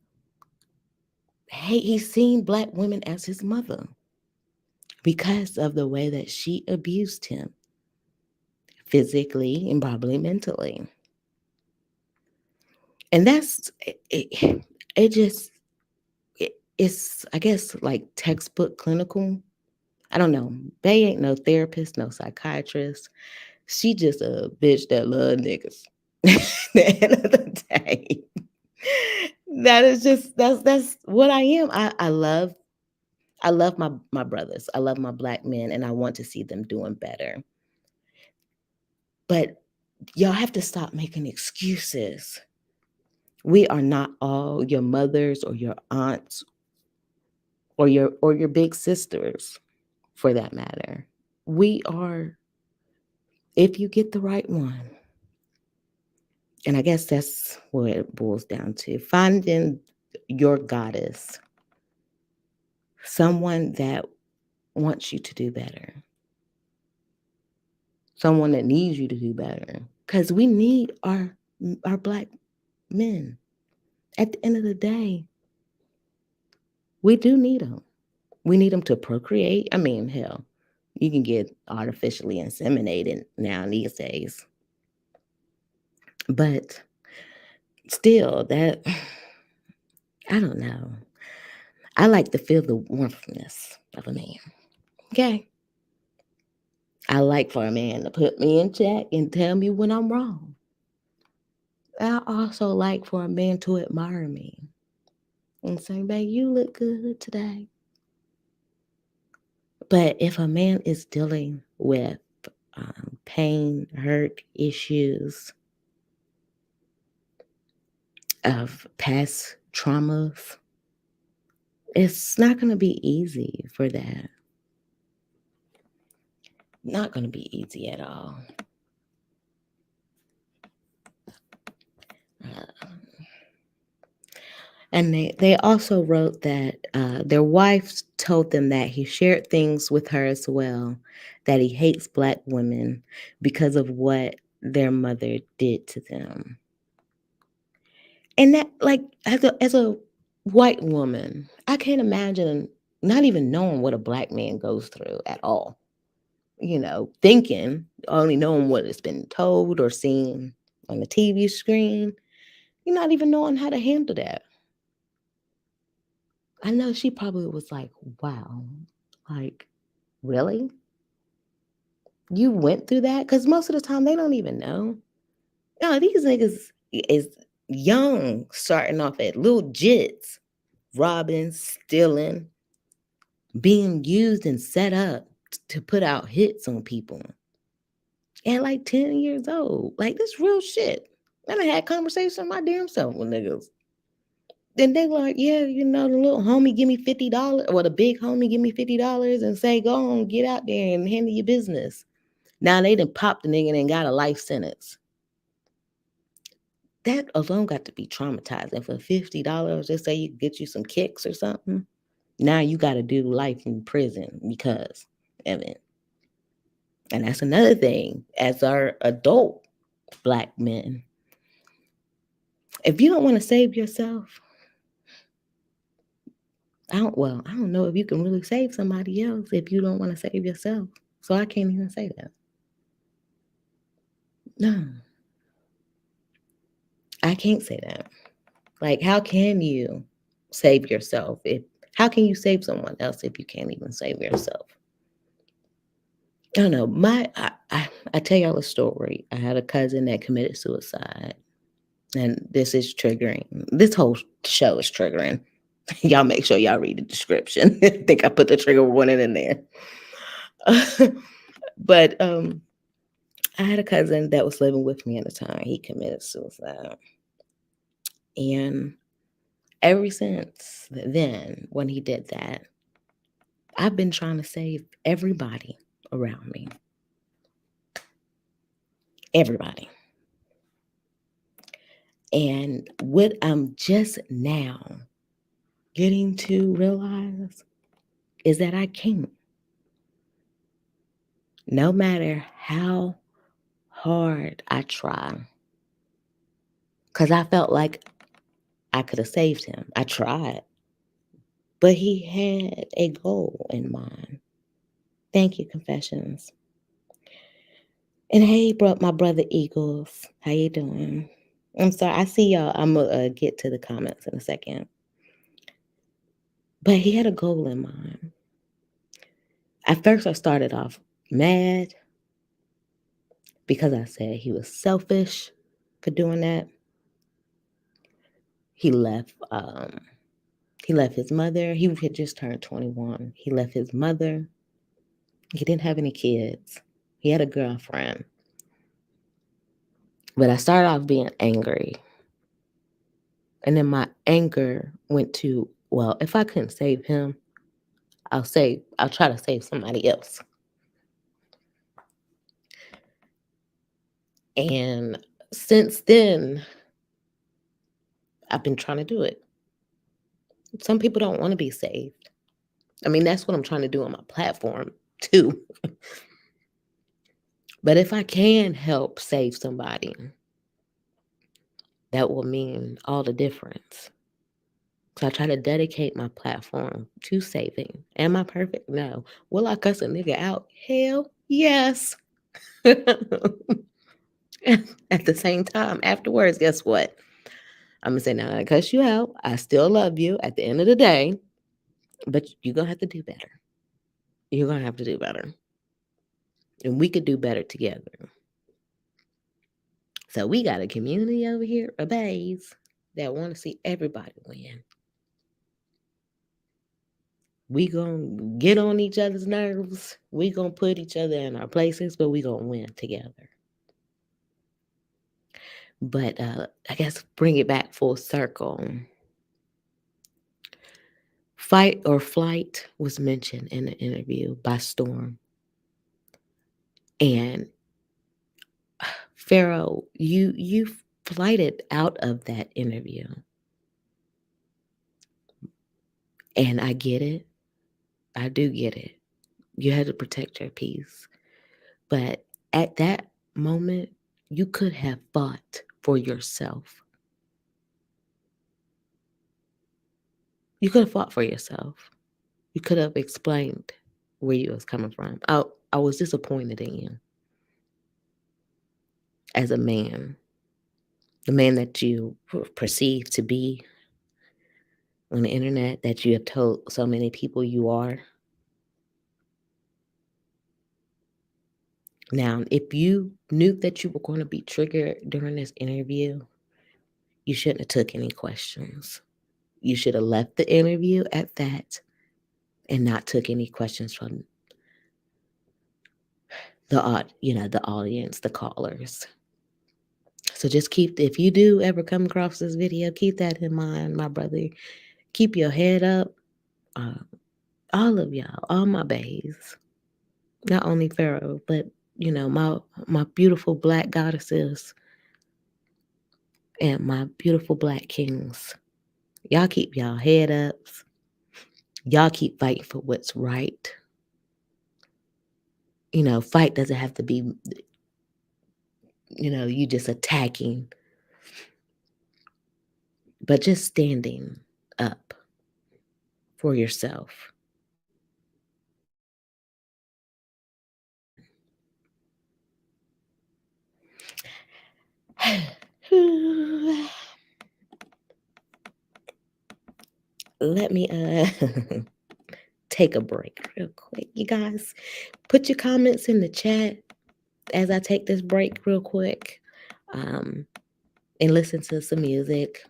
seen Black women as his mother because of the way that she abused him physically and probably mentally. And that's it's I guess like textbook clinical. I don't know. They ain't no therapist, no psychiatrist. She just a bitch that love niggas. At the end of the day, that's what I am. I love my brothers. I love my Black men, and I want to see them doing better. But y'all have to stop making excuses. We are not all your mothers or your aunts or your big sisters, for that matter. We are, if you get the right one. And I guess that's what it boils down to. Finding your goddess, someone that wants you to do better, someone that needs you to do better. Because we need our Black men. At the end of the day, we do need them. We need them to procreate. I mean, hell, you can get artificially inseminated now these days. But still, that, I don't know. I like to feel the warmthness of a man. Okay? I like for a man to put me in check and tell me when I'm wrong. I also like for a man to admire me and say, babe, you look good today. But if a man is dealing with pain, hurt, issues of past traumas, it's not going to be easy for that. Not going to be easy at all. And they also wrote that their wife told them that he shared things with her as well, that he hates Black women because of what their mother did to them. And that, like, as a white woman, I can't imagine not even knowing what a Black man goes through at all. You know, thinking, only knowing what has been told or seen on the TV screen. You're not even knowing how to handle that. I know she probably was like, wow, like, really? You went through that? Because most of the time they don't even know. No, these niggas is young, starting off at little jits, robbing, stealing, being used and set up to put out hits on people. At like 10 years old. Like, this real shit. I done had conversations my damn self with niggas. Then they like, yeah, you know, the little homie give me $50, or the big homie give me $50 and say, go on, get out there and handle your business. Now they done popped the nigga and got a life sentence. That alone got to be traumatizing. For $50, just say you get you some kicks or something. Now you got to do life in prison because of it. And that's another thing. As our adult Black men, if you don't want to save yourself, I don't know if you can really save somebody else if you don't want to save yourself. So I can't even say that. No. I can't say that. Like, how can you save yourself? How can you save someone else if you can't even save yourself? I don't know. I tell y'all a story. I had a cousin that committed suicide. And this is triggering. This whole show is triggering. Y'all make sure y'all read the description. I think I put the trigger warning in there. But I had a cousin that was living with me at the time. He committed suicide. And ever since then, when he did that, I've been trying to save everybody around me. Everybody. And what I'm just now getting to realize is that I can't. No matter how hard I try. Because I felt like I could have saved him. I tried. But he had a goal in mind. Thank you, Confessions. And hey, my brother Eagles. How you doing? I'm sorry. I see y'all. I'm going to get to the comments in a second. But he had a goal in mind. At first, I started off mad because I said he was selfish for doing that. He left his mother. He had just turned 21. He left his mother. He didn't have any kids. He had a girlfriend. But I started off being angry. And then my anger went to, well, if I couldn't save him, I'll try to save somebody else. And since then, I've been trying to do it. Some people don't want to be saved. I mean, that's what I'm trying to do on my platform, too. But if I can help save somebody, that will mean all the difference. So I try to dedicate my platform to saving. Am I perfect? No. Will I cuss a nigga out? Hell yes. At the same time, afterwards, guess what? I'm going to say, now I cuss you out. I still love you at the end of the day, but you're going to have to do better. You're going to have to do better. And we could do better together. So we got a community over here of bays that want to see everybody win. We gonna get on each other's nerves. We gonna put each other in our places, but we gonna win together. But I guess bring it back full circle. Fight or flight was mentioned in the interview by Storm. And Pharaoh, you flighted out of that interview. And I get it. I do get it. You had to protect your peace. But at that moment, you could have fought for yourself. You could have fought for yourself. You could have explained where you was coming from. I was disappointed in you as a man, the man that you perceived to be. on the internet that you have told so many people you are. Now, if you knew that you were going to be triggered during this interview, you shouldn't have took any questions. You should have left the interview at that and not took any questions from the audience, the callers. So just if you do ever come across this video, keep that in mind, my brother. Keep your head up. All of y'all, all my bays, not only Pharaoh, but my beautiful Black goddesses and my beautiful Black kings. Y'all keep y'all head up. Y'all keep fighting for what's right. Fight doesn't have to be, you just attacking, but just standing up for yourself. Let me take a break real quick. You guys, put your comments in the chat as I take this break real quick, and listen to some music.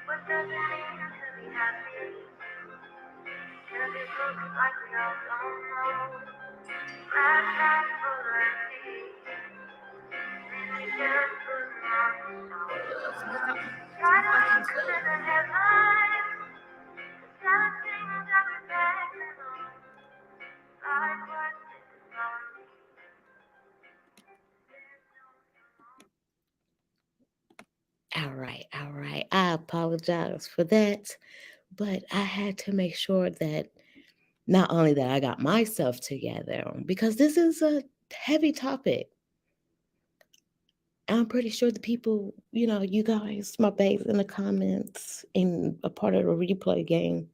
What does it mean to be happy? All right, all right. I apologize for that, but I had to make sure that not only that I got myself together, because this is a heavy topic. I'm pretty sure the people, you guys, my babes in the comments and a part of the replay game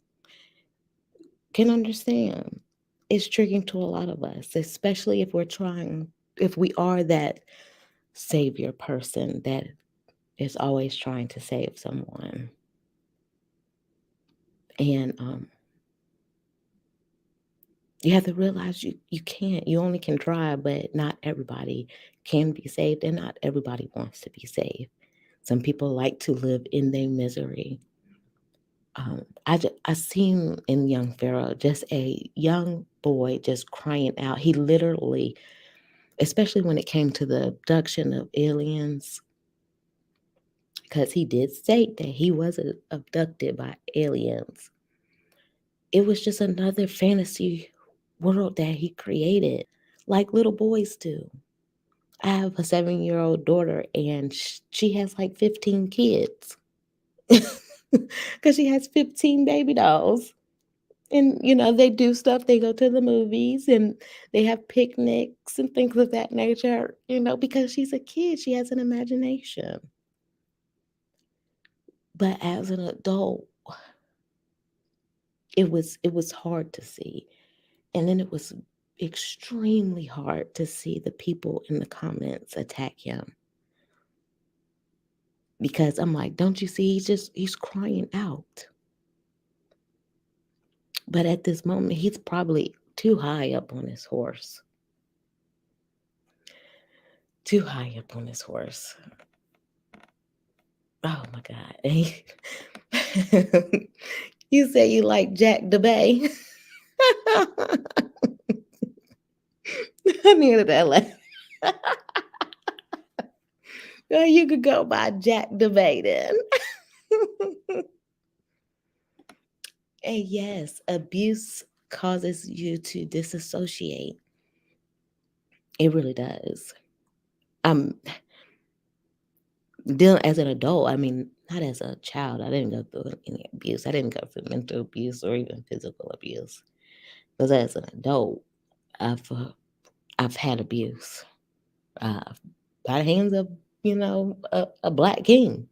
can understand. It's triggering to a lot of us, especially if we are that savior person that is always trying to save someone. And you have to realize you can't. You only can try, but not everybody can be saved, and not everybody wants to be saved. Some people like to live in their misery. I seen in young Pharaoh just a young boy just crying out. He literally, especially when it came to the abduction of aliens, because he did state that he was abducted by aliens. It was just another fantasy world that he created, like little boys do. I have a 7-year-old daughter, and she has like 15 kids because she has 15 baby dolls. And, they do stuff. They go to the movies and they have picnics and things of that nature, because she's a kid. She has an imagination. But as an adult, it was hard to see. And then it was extremely hard to see the people in the comments attack him. Because I'm like, don't you see? He's crying out. But at this moment, he's probably too high up on his horse. Too high up on his horse. Oh my God. You say you like Jack DeBay. I needed that laugh. Well, you could go by Jack DeBay then. And yes, abuse causes you to disassociate. It really does. Dealing as an adult, not as a child. I didn't go through any abuse. I didn't go through mental abuse or even physical abuse. Because as an adult, I've had abuse by the hands of a black king.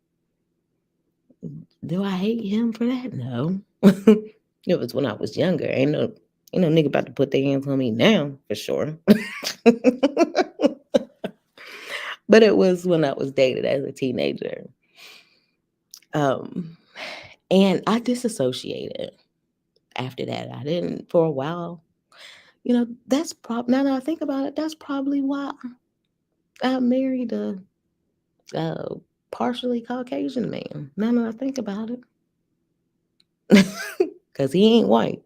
Do I hate him for that? No. It was when I was younger. Ain't no nigga about to put their hands on me now, for sure. But it was when I was dated as a teenager. And I disassociated after that. I didn't for a while. That's now that I think about it, that's probably why I married a partially Caucasian man. Now that I think about it. Because he ain't white.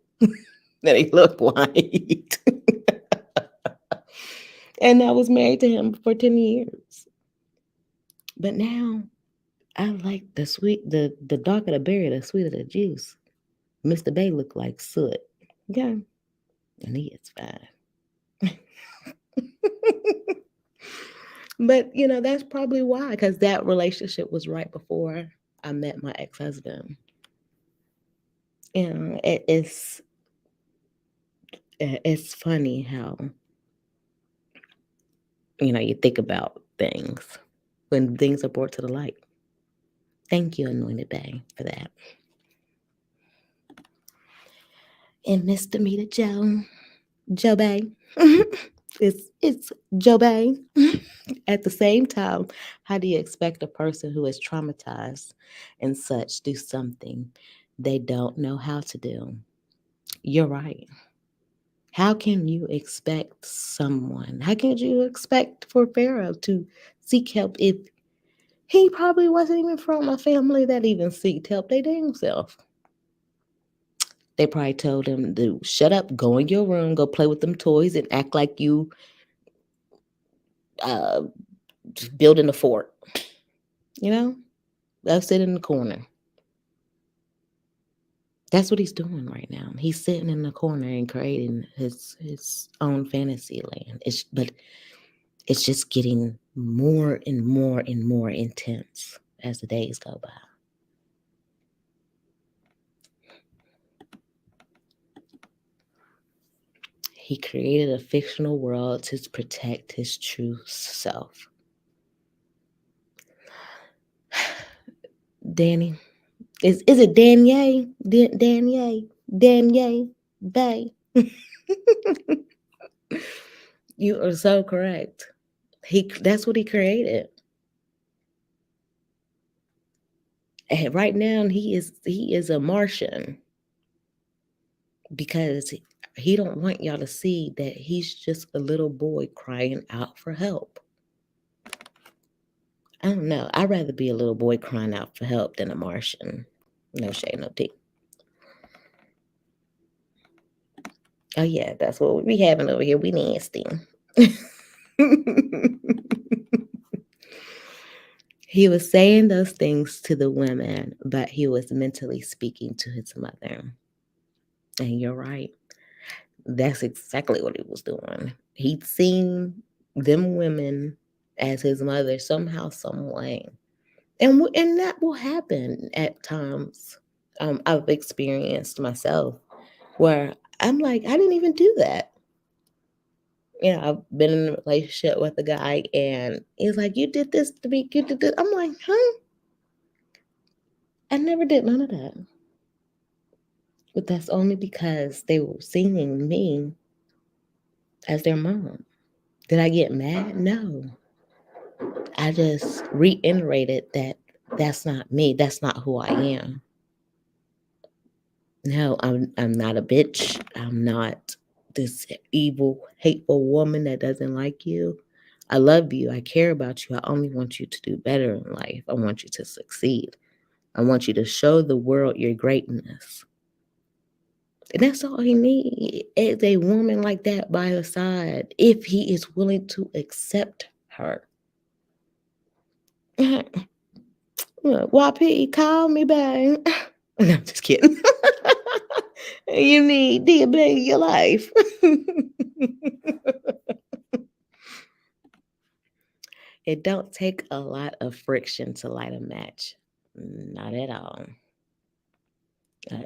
That he looked white. And I was married to him for 10 years. But now I like the darker the berry, the sweeter the juice. Mr. Bay looked like soot. Yeah. And he is fine. But, that's probably why. Because that relationship was right before I met my ex-husband. It's funny how, you think about things when things are brought to the light. Thank you, Anointed Bay, for that. And Mr. Meter Joe Bay. It's Joe Bay. At the same time, how do you expect a person who is traumatized and such do something they don't know how to do? You're right. How can you expect for Pharaoh to seek help if he probably wasn't even from a family that even seeked help they damn self? They probably told him to shut up, go in your room, go play with them toys, and act like you building a fort. Go sit in the corner. That's what he's doing right now. He's sitting in the corner and creating his own fantasy land. But it's just getting more and more and more intense as the days go by. He created a fictional world to protect his true self. Danny, is it Danye? Danye? Danye? Bay? You are so correct. That's what he created. And right now he is a Martian because he don't want y'all to see that he's just a little boy crying out for help. I don't know. I'd rather be a little boy crying out for help than a Martian. No shade, no tea. Oh yeah, that's what we having over here. We nasty. He was saying those things to the women, but he was mentally speaking to his mother. And you're right. That's exactly what he was doing. He'd seen them women as his mother somehow, some way. And that will happen at times. I've experienced myself where I'm like, I didn't even do that. I've been in a relationship with a guy and he's like, you did this to me, you did this. I'm like, huh? I never did none of that. But that's only because they were seeing me as their mom. Did I get mad? No. I just reiterated that that's not me. That's not who I am. No, I'm not a bitch. I'm not this evil, hateful woman that doesn't like you. I love you. I care about you. I only want you to do better in life. I want you to succeed. I want you to show the world your greatness. And that's all he needs is a woman like that by his side if he is willing to accept her. YP, call me back. No, I'm just kidding. You need DB in your life. It don't take a lot of friction to light a match. Not at all.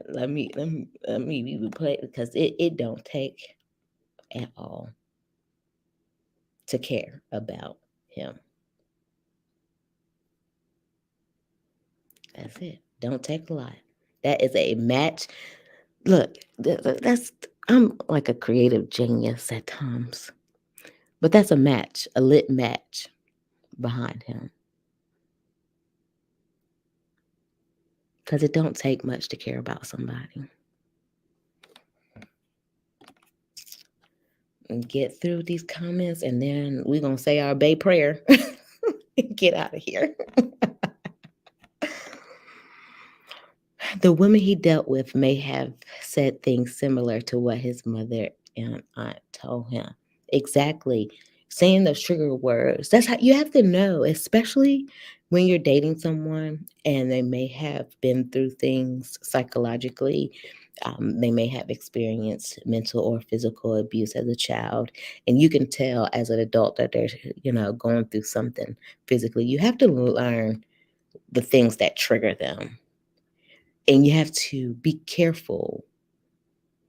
Let me even play because it don't take at all to care about him. That's it. Don't take a lot. That is a match. Look, I'm like a creative genius at times, but that's a match, a lit match behind him. Because it don't take much to care about somebody. And get through these comments, and then we're going to say our Bay prayer and get out of here. The women he dealt with may have said things similar to what his mother and aunt told him. Exactly. Saying those trigger words. That's how you have to know, especially when you're dating someone and they may have been through things psychologically. They may have experienced mental or physical abuse as a child. And you can tell as an adult that they're, going through something physically. You have to learn the things that trigger them. And you have to be careful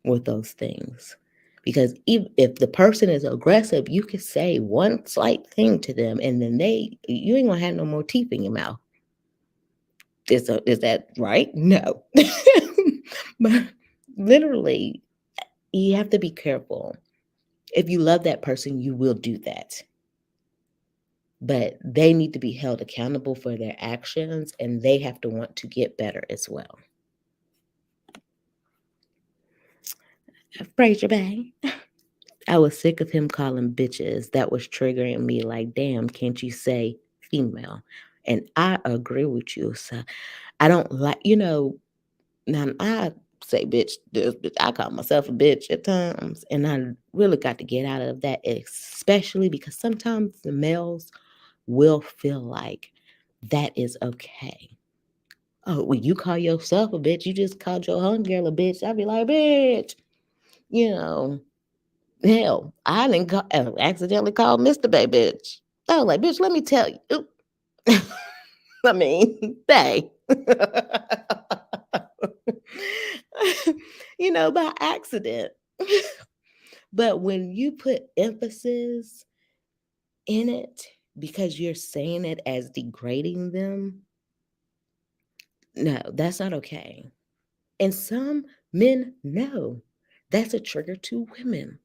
with those things. Because if the person is aggressive, you could say one slight thing to them and then you ain't gonna have no more teeth in your mouth. Is that right? No. But literally, you have to be careful. If you love that person, you will do that. But they need to be held accountable for their actions, and they have to want to get better as well. Fraser Bay. I was sick of him calling bitches. That was triggering me. Like, damn, can't you say female? And I agree with you. So I don't like, now I say bitch, I call myself a bitch at times. And I really got to get out of that, especially because sometimes the males will feel like that is okay. Oh, well, you call yourself a bitch. You just called your homegirl a bitch. I'd be like, bitch, hell, I didn't accidentally call Mr. Bay bitch. I was like, bitch, let me tell you. I mean, they. By accident. But when you put emphasis in it because you're saying it as degrading them, no, that's not okay. And some men know that's a trigger to women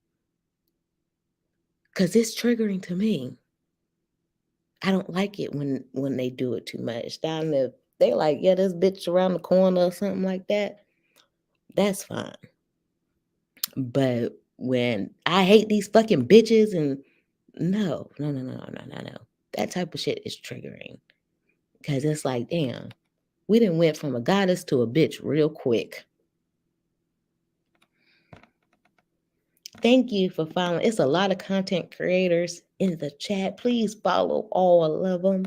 because it's triggering to me. I don't like it when they do it too much. Down there, they like, yeah, this bitch around the corner or something like that. That's fine. But when I hate these fucking bitches and no. That type of shit is triggering. Because it's like, damn, we done went from a goddess to a bitch real quick. Thank you for following. It's a lot of content creators in the chat. Please follow all of them.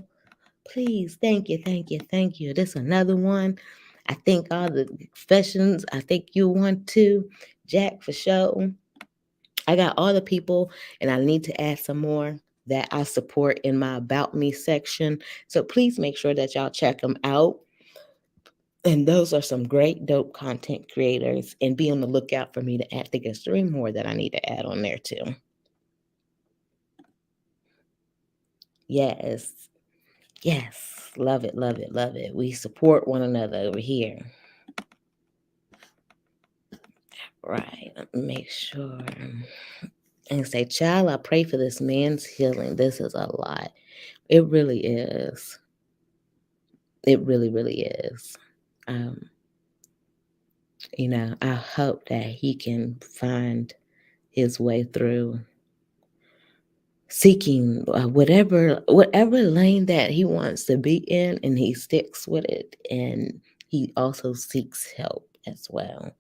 Please. Thank you. This is another one. I think all the professions. I think you want to. Jack for sure. I got all the people, and I need to add some more that I support in my About Me section. So please make sure that y'all check them out. And those are some great, dope content creators. And be on the lookout for me to add. I think there's 3 more that I need to add on there too. Yes. Love it. We support one another over here. Right. Let me make sure. And say, child, I pray for this man's healing. This is a lot. It really is. It really, really is. I hope that he can find his way through seeking whatever lane that he wants to be in, and he sticks with it, and he also seeks help as well.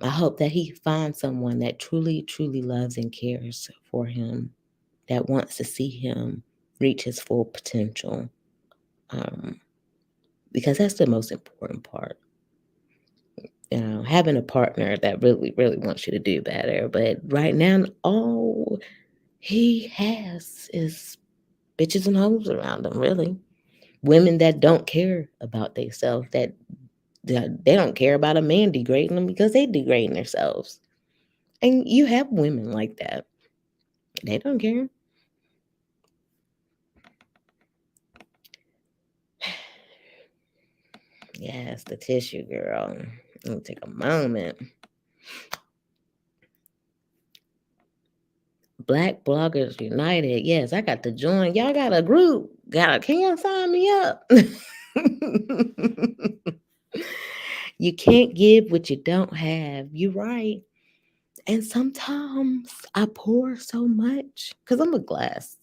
I hope that he finds someone that truly, truly loves and cares for him, that wants to see him reach his full potential, because that's the most important part. Having a partner that really, really wants you to do better. But right now, all he has is bitches and hoes around him, really. Women that don't care about themselves, that they don't care about a man degrading them because they degrading themselves. And you have women like that. They don't care. Yes, the tissue girl. Let me take a moment. Black Bloggers United. Yes, I got to join. Y'all got a group. Can y'all sign me up? You can't give what you don't have. You're right. And sometimes I pour so much because I'm a glass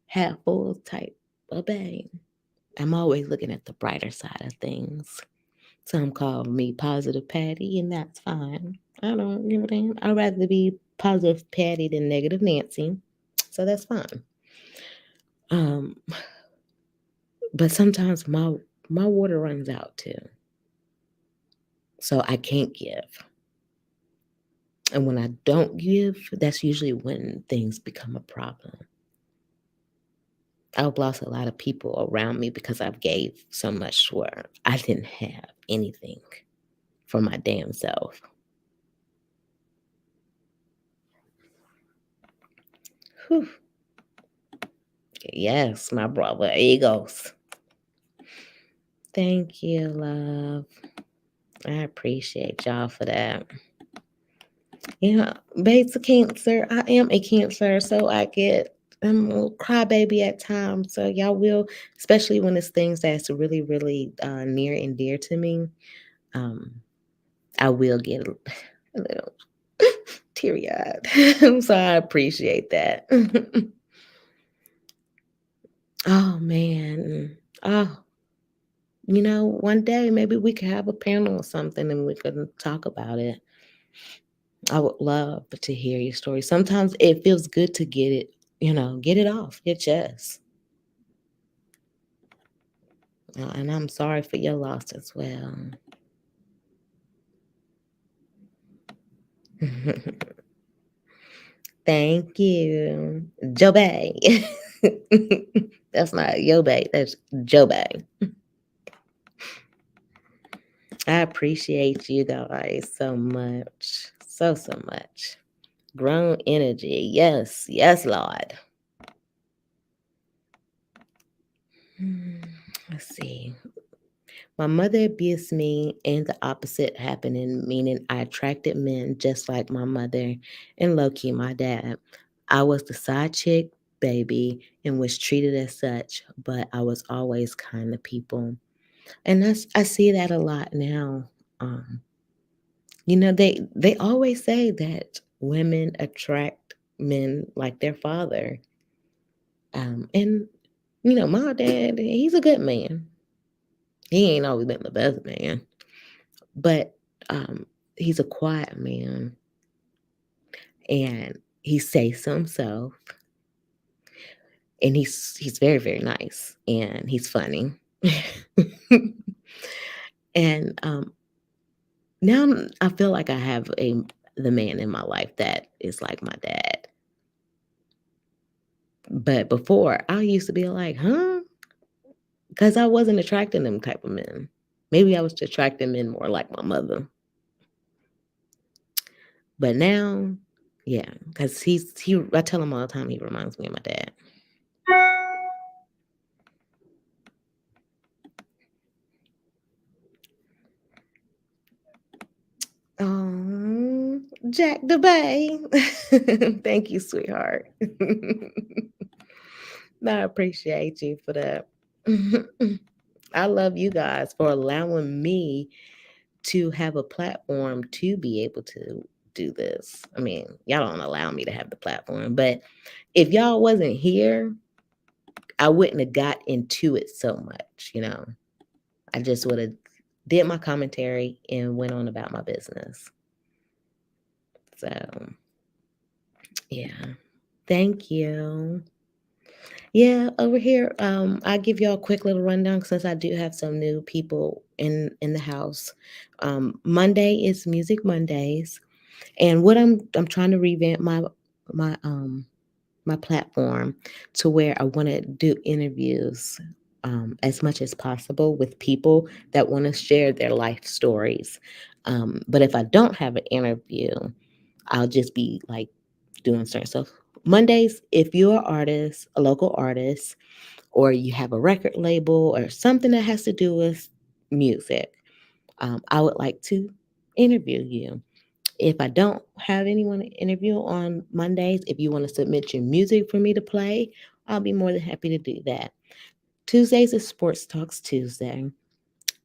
half full type of babe. I'm always looking at the brighter side of things. Some call me positive Patty, and that's fine. I don't give a damn. I'd rather be positive Patty than negative Nancy. So that's fine. But sometimes my water runs out too. So I can't give. And when I don't give, that's usually when things become a problem. I've lost a lot of people around me because I've gave so much where I didn't have anything for my damn self. Whew. Yes, my brother egos. Thank you, love. I appreciate y'all for that. Bates of Cancer. I am a Cancer, so I'm a crybaby at times. So y'all will, especially when it's things that's really, really near and dear to me, I will get a little teary-eyed. So I appreciate that. Oh, man. Oh, one day maybe we could have a panel or something and we could talk about it. I would love to hear your story. Sometimes it feels good to get it off your chest. And I'm sorry for your loss as well. Thank you, Joe Bay. That's not yo bae. That's Joe bae. I appreciate you guys so much. So much. Grown energy. Yes. Yes, Lord. Let's see. My mother abused me, and the opposite happening, meaning I attracted men just like my mother and low key my dad. I was the side chick baby and was treated as such, but I was always kind to people. And I see that a lot now. Um, they always say that women attract men like their father. And my dad, he's a good man. He ain't always been the best man, but he's a quiet man, and he says so himself, and he's very, very nice, and he's funny. And now I feel like I have the man in my life that is like my dad. But before, I used to be like, huh? Because I wasn't attracting them type of men. Maybe I was attracting men more like my mother. But now, yeah, because I tell him all the time he reminds me of my dad. Oh, Jack the Bay. Thank you, sweetheart. I appreciate you for that. I love you guys for allowing me to have a platform to be able to do this. I mean, y'all don't allow me to have the platform, but if y'all wasn't here, I wouldn't have got into it so much. I just would have did my commentary and went on about my business. So, yeah. Thank you. Yeah, over here, I'll give y'all a quick little rundown since I do have some new people in the house. Monday is Music Mondays, and what I'm trying to revamp my my platform to where I want to do interviews as much as possible with people that want to share their life stories. But if I don't have an interview, I'll just be like doing certain stuff. Mondays, if you're an artist, a local artist, or you have a record label or something that has to do with music, I would like to interview you. If I don't have anyone to interview on Mondays, if you want to submit your music for me to play, I'll be more than happy to do that. Tuesdays is Sports Talks Tuesday.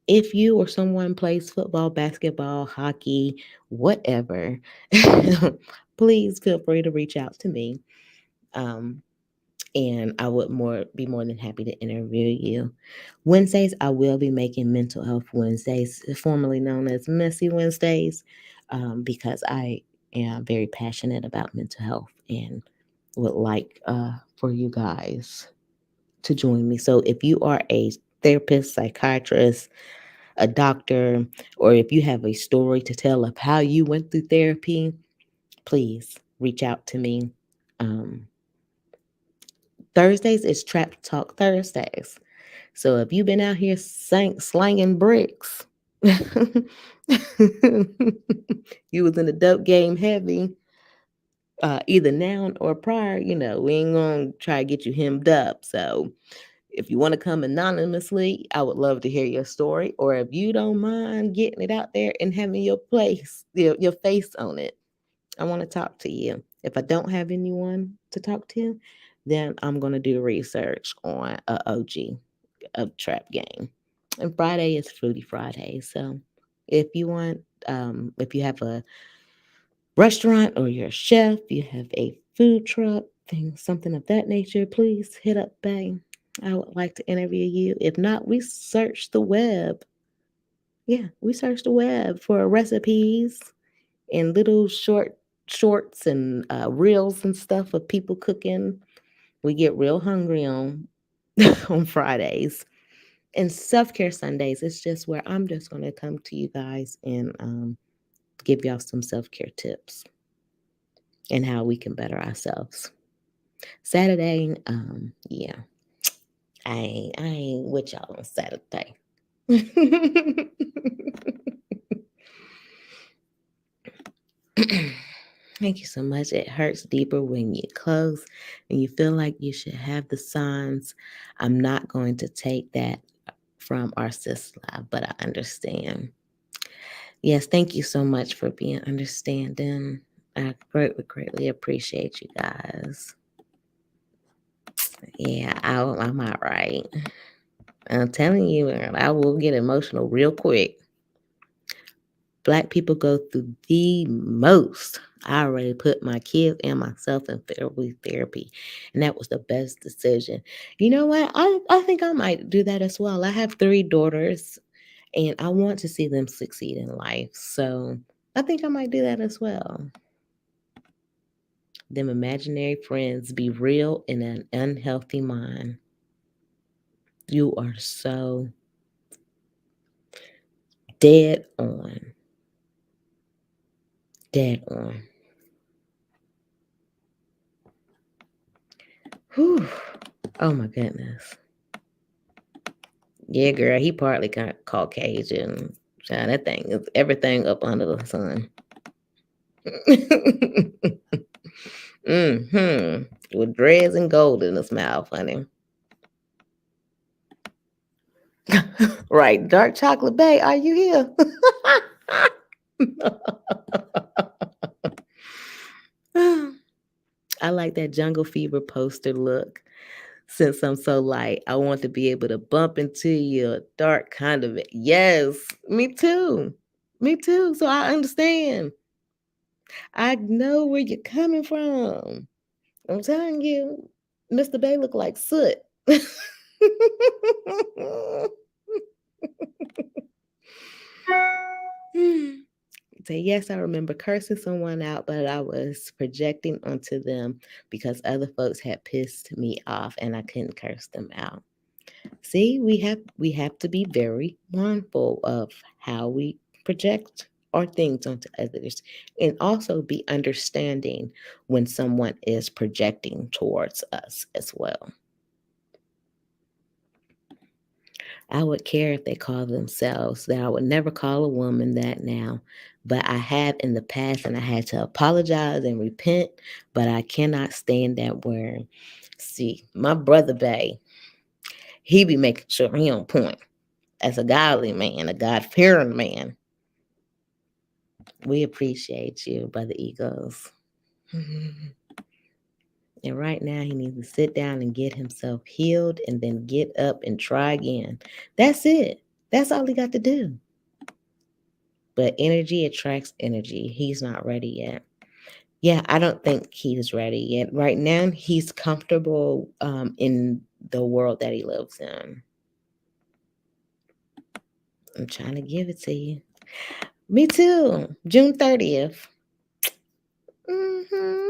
If you or someone plays football, basketball, hockey, whatever, please feel free to reach out to me. Um, and I would be more than happy to interview you. Wednesdays, I will be making Mental Health Wednesdays, formerly known as Messy Wednesdays, because I am very passionate about mental health and would like for you guys to join me. So if you are a therapist, psychiatrist, a doctor, or if you have a story to tell of how you went through therapy, please reach out to me. Thursdays is Trap Talk Thursdays. So if you've been out here slanging bricks, you was in the dope game heavy, either now or prior, we ain't gonna try to get you hemmed up. So if you want to come anonymously, I would love to hear your story. Or if you don't mind getting it out there and having your face on it, I want to talk to you. If I don't have anyone to talk to, then I'm going to do research on a OG of Trap Game. And Friday is Fruity Friday. So if if you have a restaurant or you're a chef, you have a food truck, something of that nature, please hit up Bay. I would like to interview you. If not, we search the web. Yeah, we search the web for recipes and little shorts and reels and stuff of people cooking. We get real hungry on on Fridays. And self-care Sundays, it's just where I'm just going to come to you guys and give y'all some self-care tips and how we can better ourselves. Saturday, yeah, I ain't with y'all on Saturday. Thank you so much. It hurts deeper when you close and you feel like you should have the signs. I'm not going to take that from our sis live, but I understand. Yes, thank you so much for being understanding. I greatly appreciate you guys. Yeah, I'm all right. I'm telling you, I will get emotional real quick. Black people go through the most. I already put my kids and myself in therapy, and that was the best decision. You know what? I think I might do that as well. I have 3 daughters, and I want to see them succeed in life. So I think I might do that as well. Them imaginary friends, be real in an unhealthy mind. You are so dead on. Dead on. Whew. Oh my goodness. Yeah, girl, he partly kind of Caucasian. Child, that thing is everything up under the sun. Mm-hmm. With dreads and gold in his mouth, honey. Right, dark chocolate bay, are you here? I like that jungle fever poster look. Since I'm so light, I want to be able to bump into your dark kind of it. Yes, me too. Me too. So I understand. I know where you're coming from. I'm telling you, Mr. Bay look like soot. Say, yes, I remember cursing someone out, but I was projecting onto them because other folks had pissed me off and I couldn't curse them out. See, we have to be very mindful of how we project our things onto others and also be understanding when someone is projecting towards us as well. I would care if they call themselves that. I would never call a woman that now, but I have in the past and I had to apologize and repent, but I cannot stand that word. See, my brother Bay, he be making sure he on point as a godly man, a God-fearing man. We appreciate you, Brother Eagles. And right now, he needs to sit down and get himself healed and then get up and try again. That's it. That's all he got to do. But energy attracts energy. He's not ready yet. Yeah, I don't think he's ready yet. Right now, he's comfortable in the world that he lives in. I'm trying to give it to you. Me too. June 30th. Mm-hmm.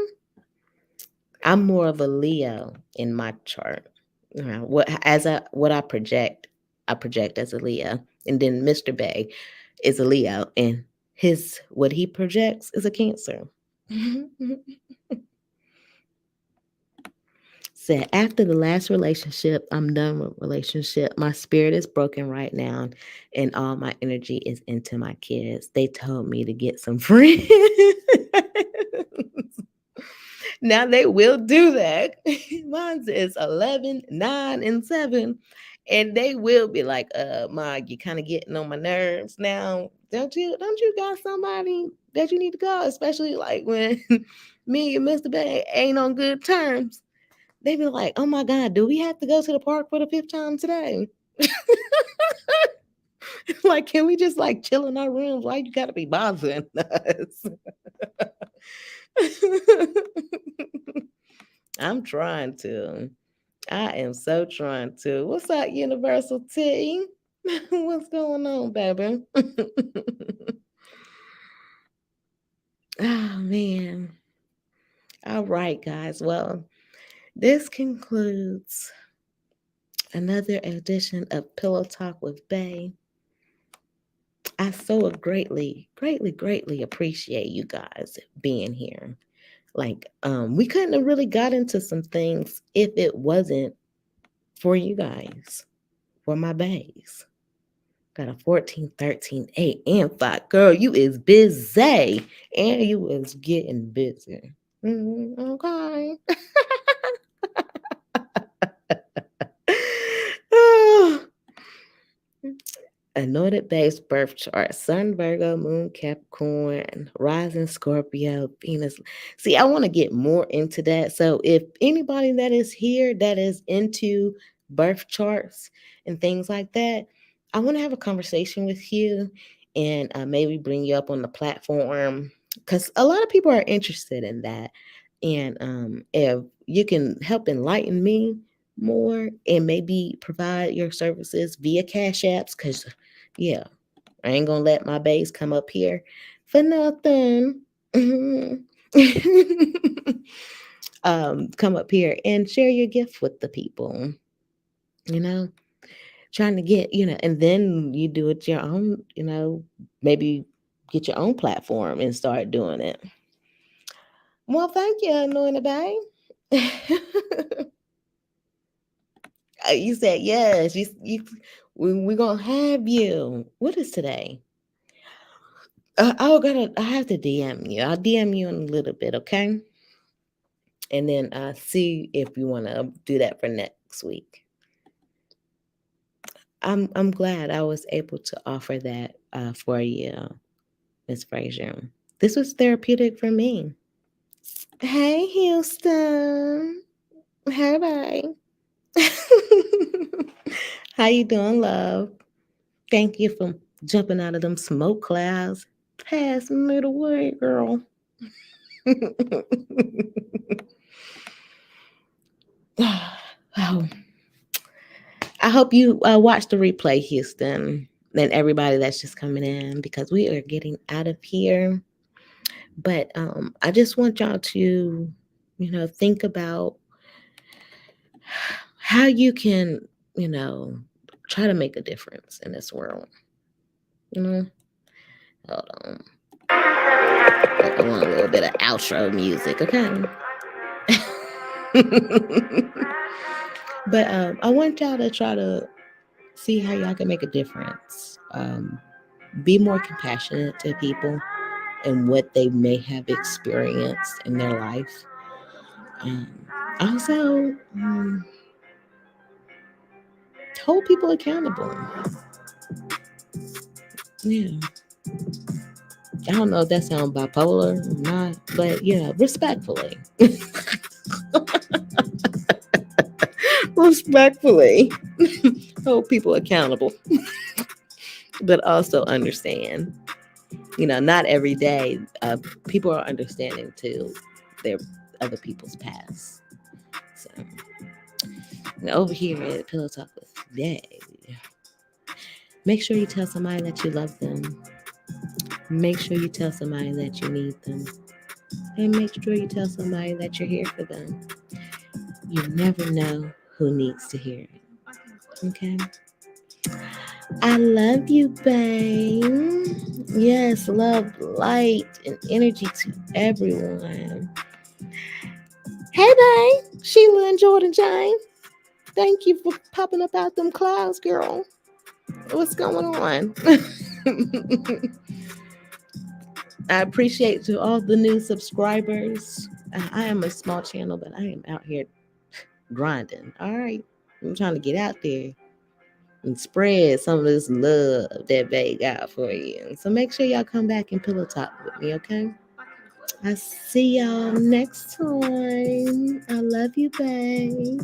I'm more of a Leo in my chart. What I project as a Leo, and then Mr. Bay is a Leo, and what he projects is a Cancer. Said after the last relationship, I'm done with relationship. My spirit is broken right now, and all my energy is into my kids. They told me to get some friends. Now they will do that. Mine is 11, 9, and 7. And they will be like, Ma, you kind of getting on my nerves now. Don't you got somebody that you need to call? Especially like when me and Mr. Bay ain't on good terms. They be like, oh my God, do we have to go to the park for the 5th time today? Like, can we just like chill in our rooms? Why you gotta be bothering us? I'm trying to. I am so trying to. What's up, Universal T? What's going on, baby? Oh, man. All right, guys. Well, this concludes another edition of Pillow Talk with Bay. I so greatly appreciate you guys being here. Like, we couldn't have really got into some things if it wasn't for you guys, for my bays. Got a 14, 13, 8, and 5. Girl, you is busy. And you is getting busy. Okay. Anointed base birth chart: Sun, Virgo, Moon, Capricorn, Rising, Scorpio, Venus. See, I want to get more into that. So, if anybody that is here that is into birth charts and things like that, I want to have a conversation with you and maybe bring you up on the platform because a lot of people are interested in that. And if you can help enlighten me more and maybe provide your services via Cash Apps, because yeah, I ain't gonna let my base come up here for nothing. Come up here and share your gift with the people, you know, trying to get, and then you do it your own, maybe get your own platform and start doing it. Well, thank you, Anointed Bay. You said yes. We're gonna have you. What is today? I have to DM you. I'll DM you in a little bit, okay? And then see if you want to do that for next week. I'm glad I was able to offer that for you, Miss Frazier. This was therapeutic for me. Hey, Houston. Hey, babe. How you doing, love? Thank you for jumping out of them smoke clouds. Pass me the way, girl. Oh, I hope you watch the replay, Houston, and everybody that's just coming in because we are getting out of here. But I just want y'all to, think about how you can, try to make a difference in this world. Hold on. I want a little bit of outro music, okay? But I want y'all to try to see how y'all can make a difference. Be more compassionate to people and what they may have experienced in their life. Also, hold people accountable. Yeah. I don't know if that sounds bipolar or not, but respectfully. Respectfully. Hold people accountable. But also understand, not every day people are understanding to their other people's past. So over here at Pillow Talk with Day, make sure you tell somebody that you love them. Make sure you tell somebody that you need them. And make sure you tell somebody that you're here for them. You never know who needs to hear it. Okay? I love you, babe. Yes, love, light, and energy to everyone. Hey, babe. Sheila and Jordan Jane. Thank you for popping up out them clouds, girl. What's going on? I appreciate to all the new subscribers. I am a small channel, but I am out here grinding. All right. I'm trying to get out there and spread some of this love that Bae got for you. So make sure y'all come back and pillow talk with me, okay? I see y'all next time. I love you, babe.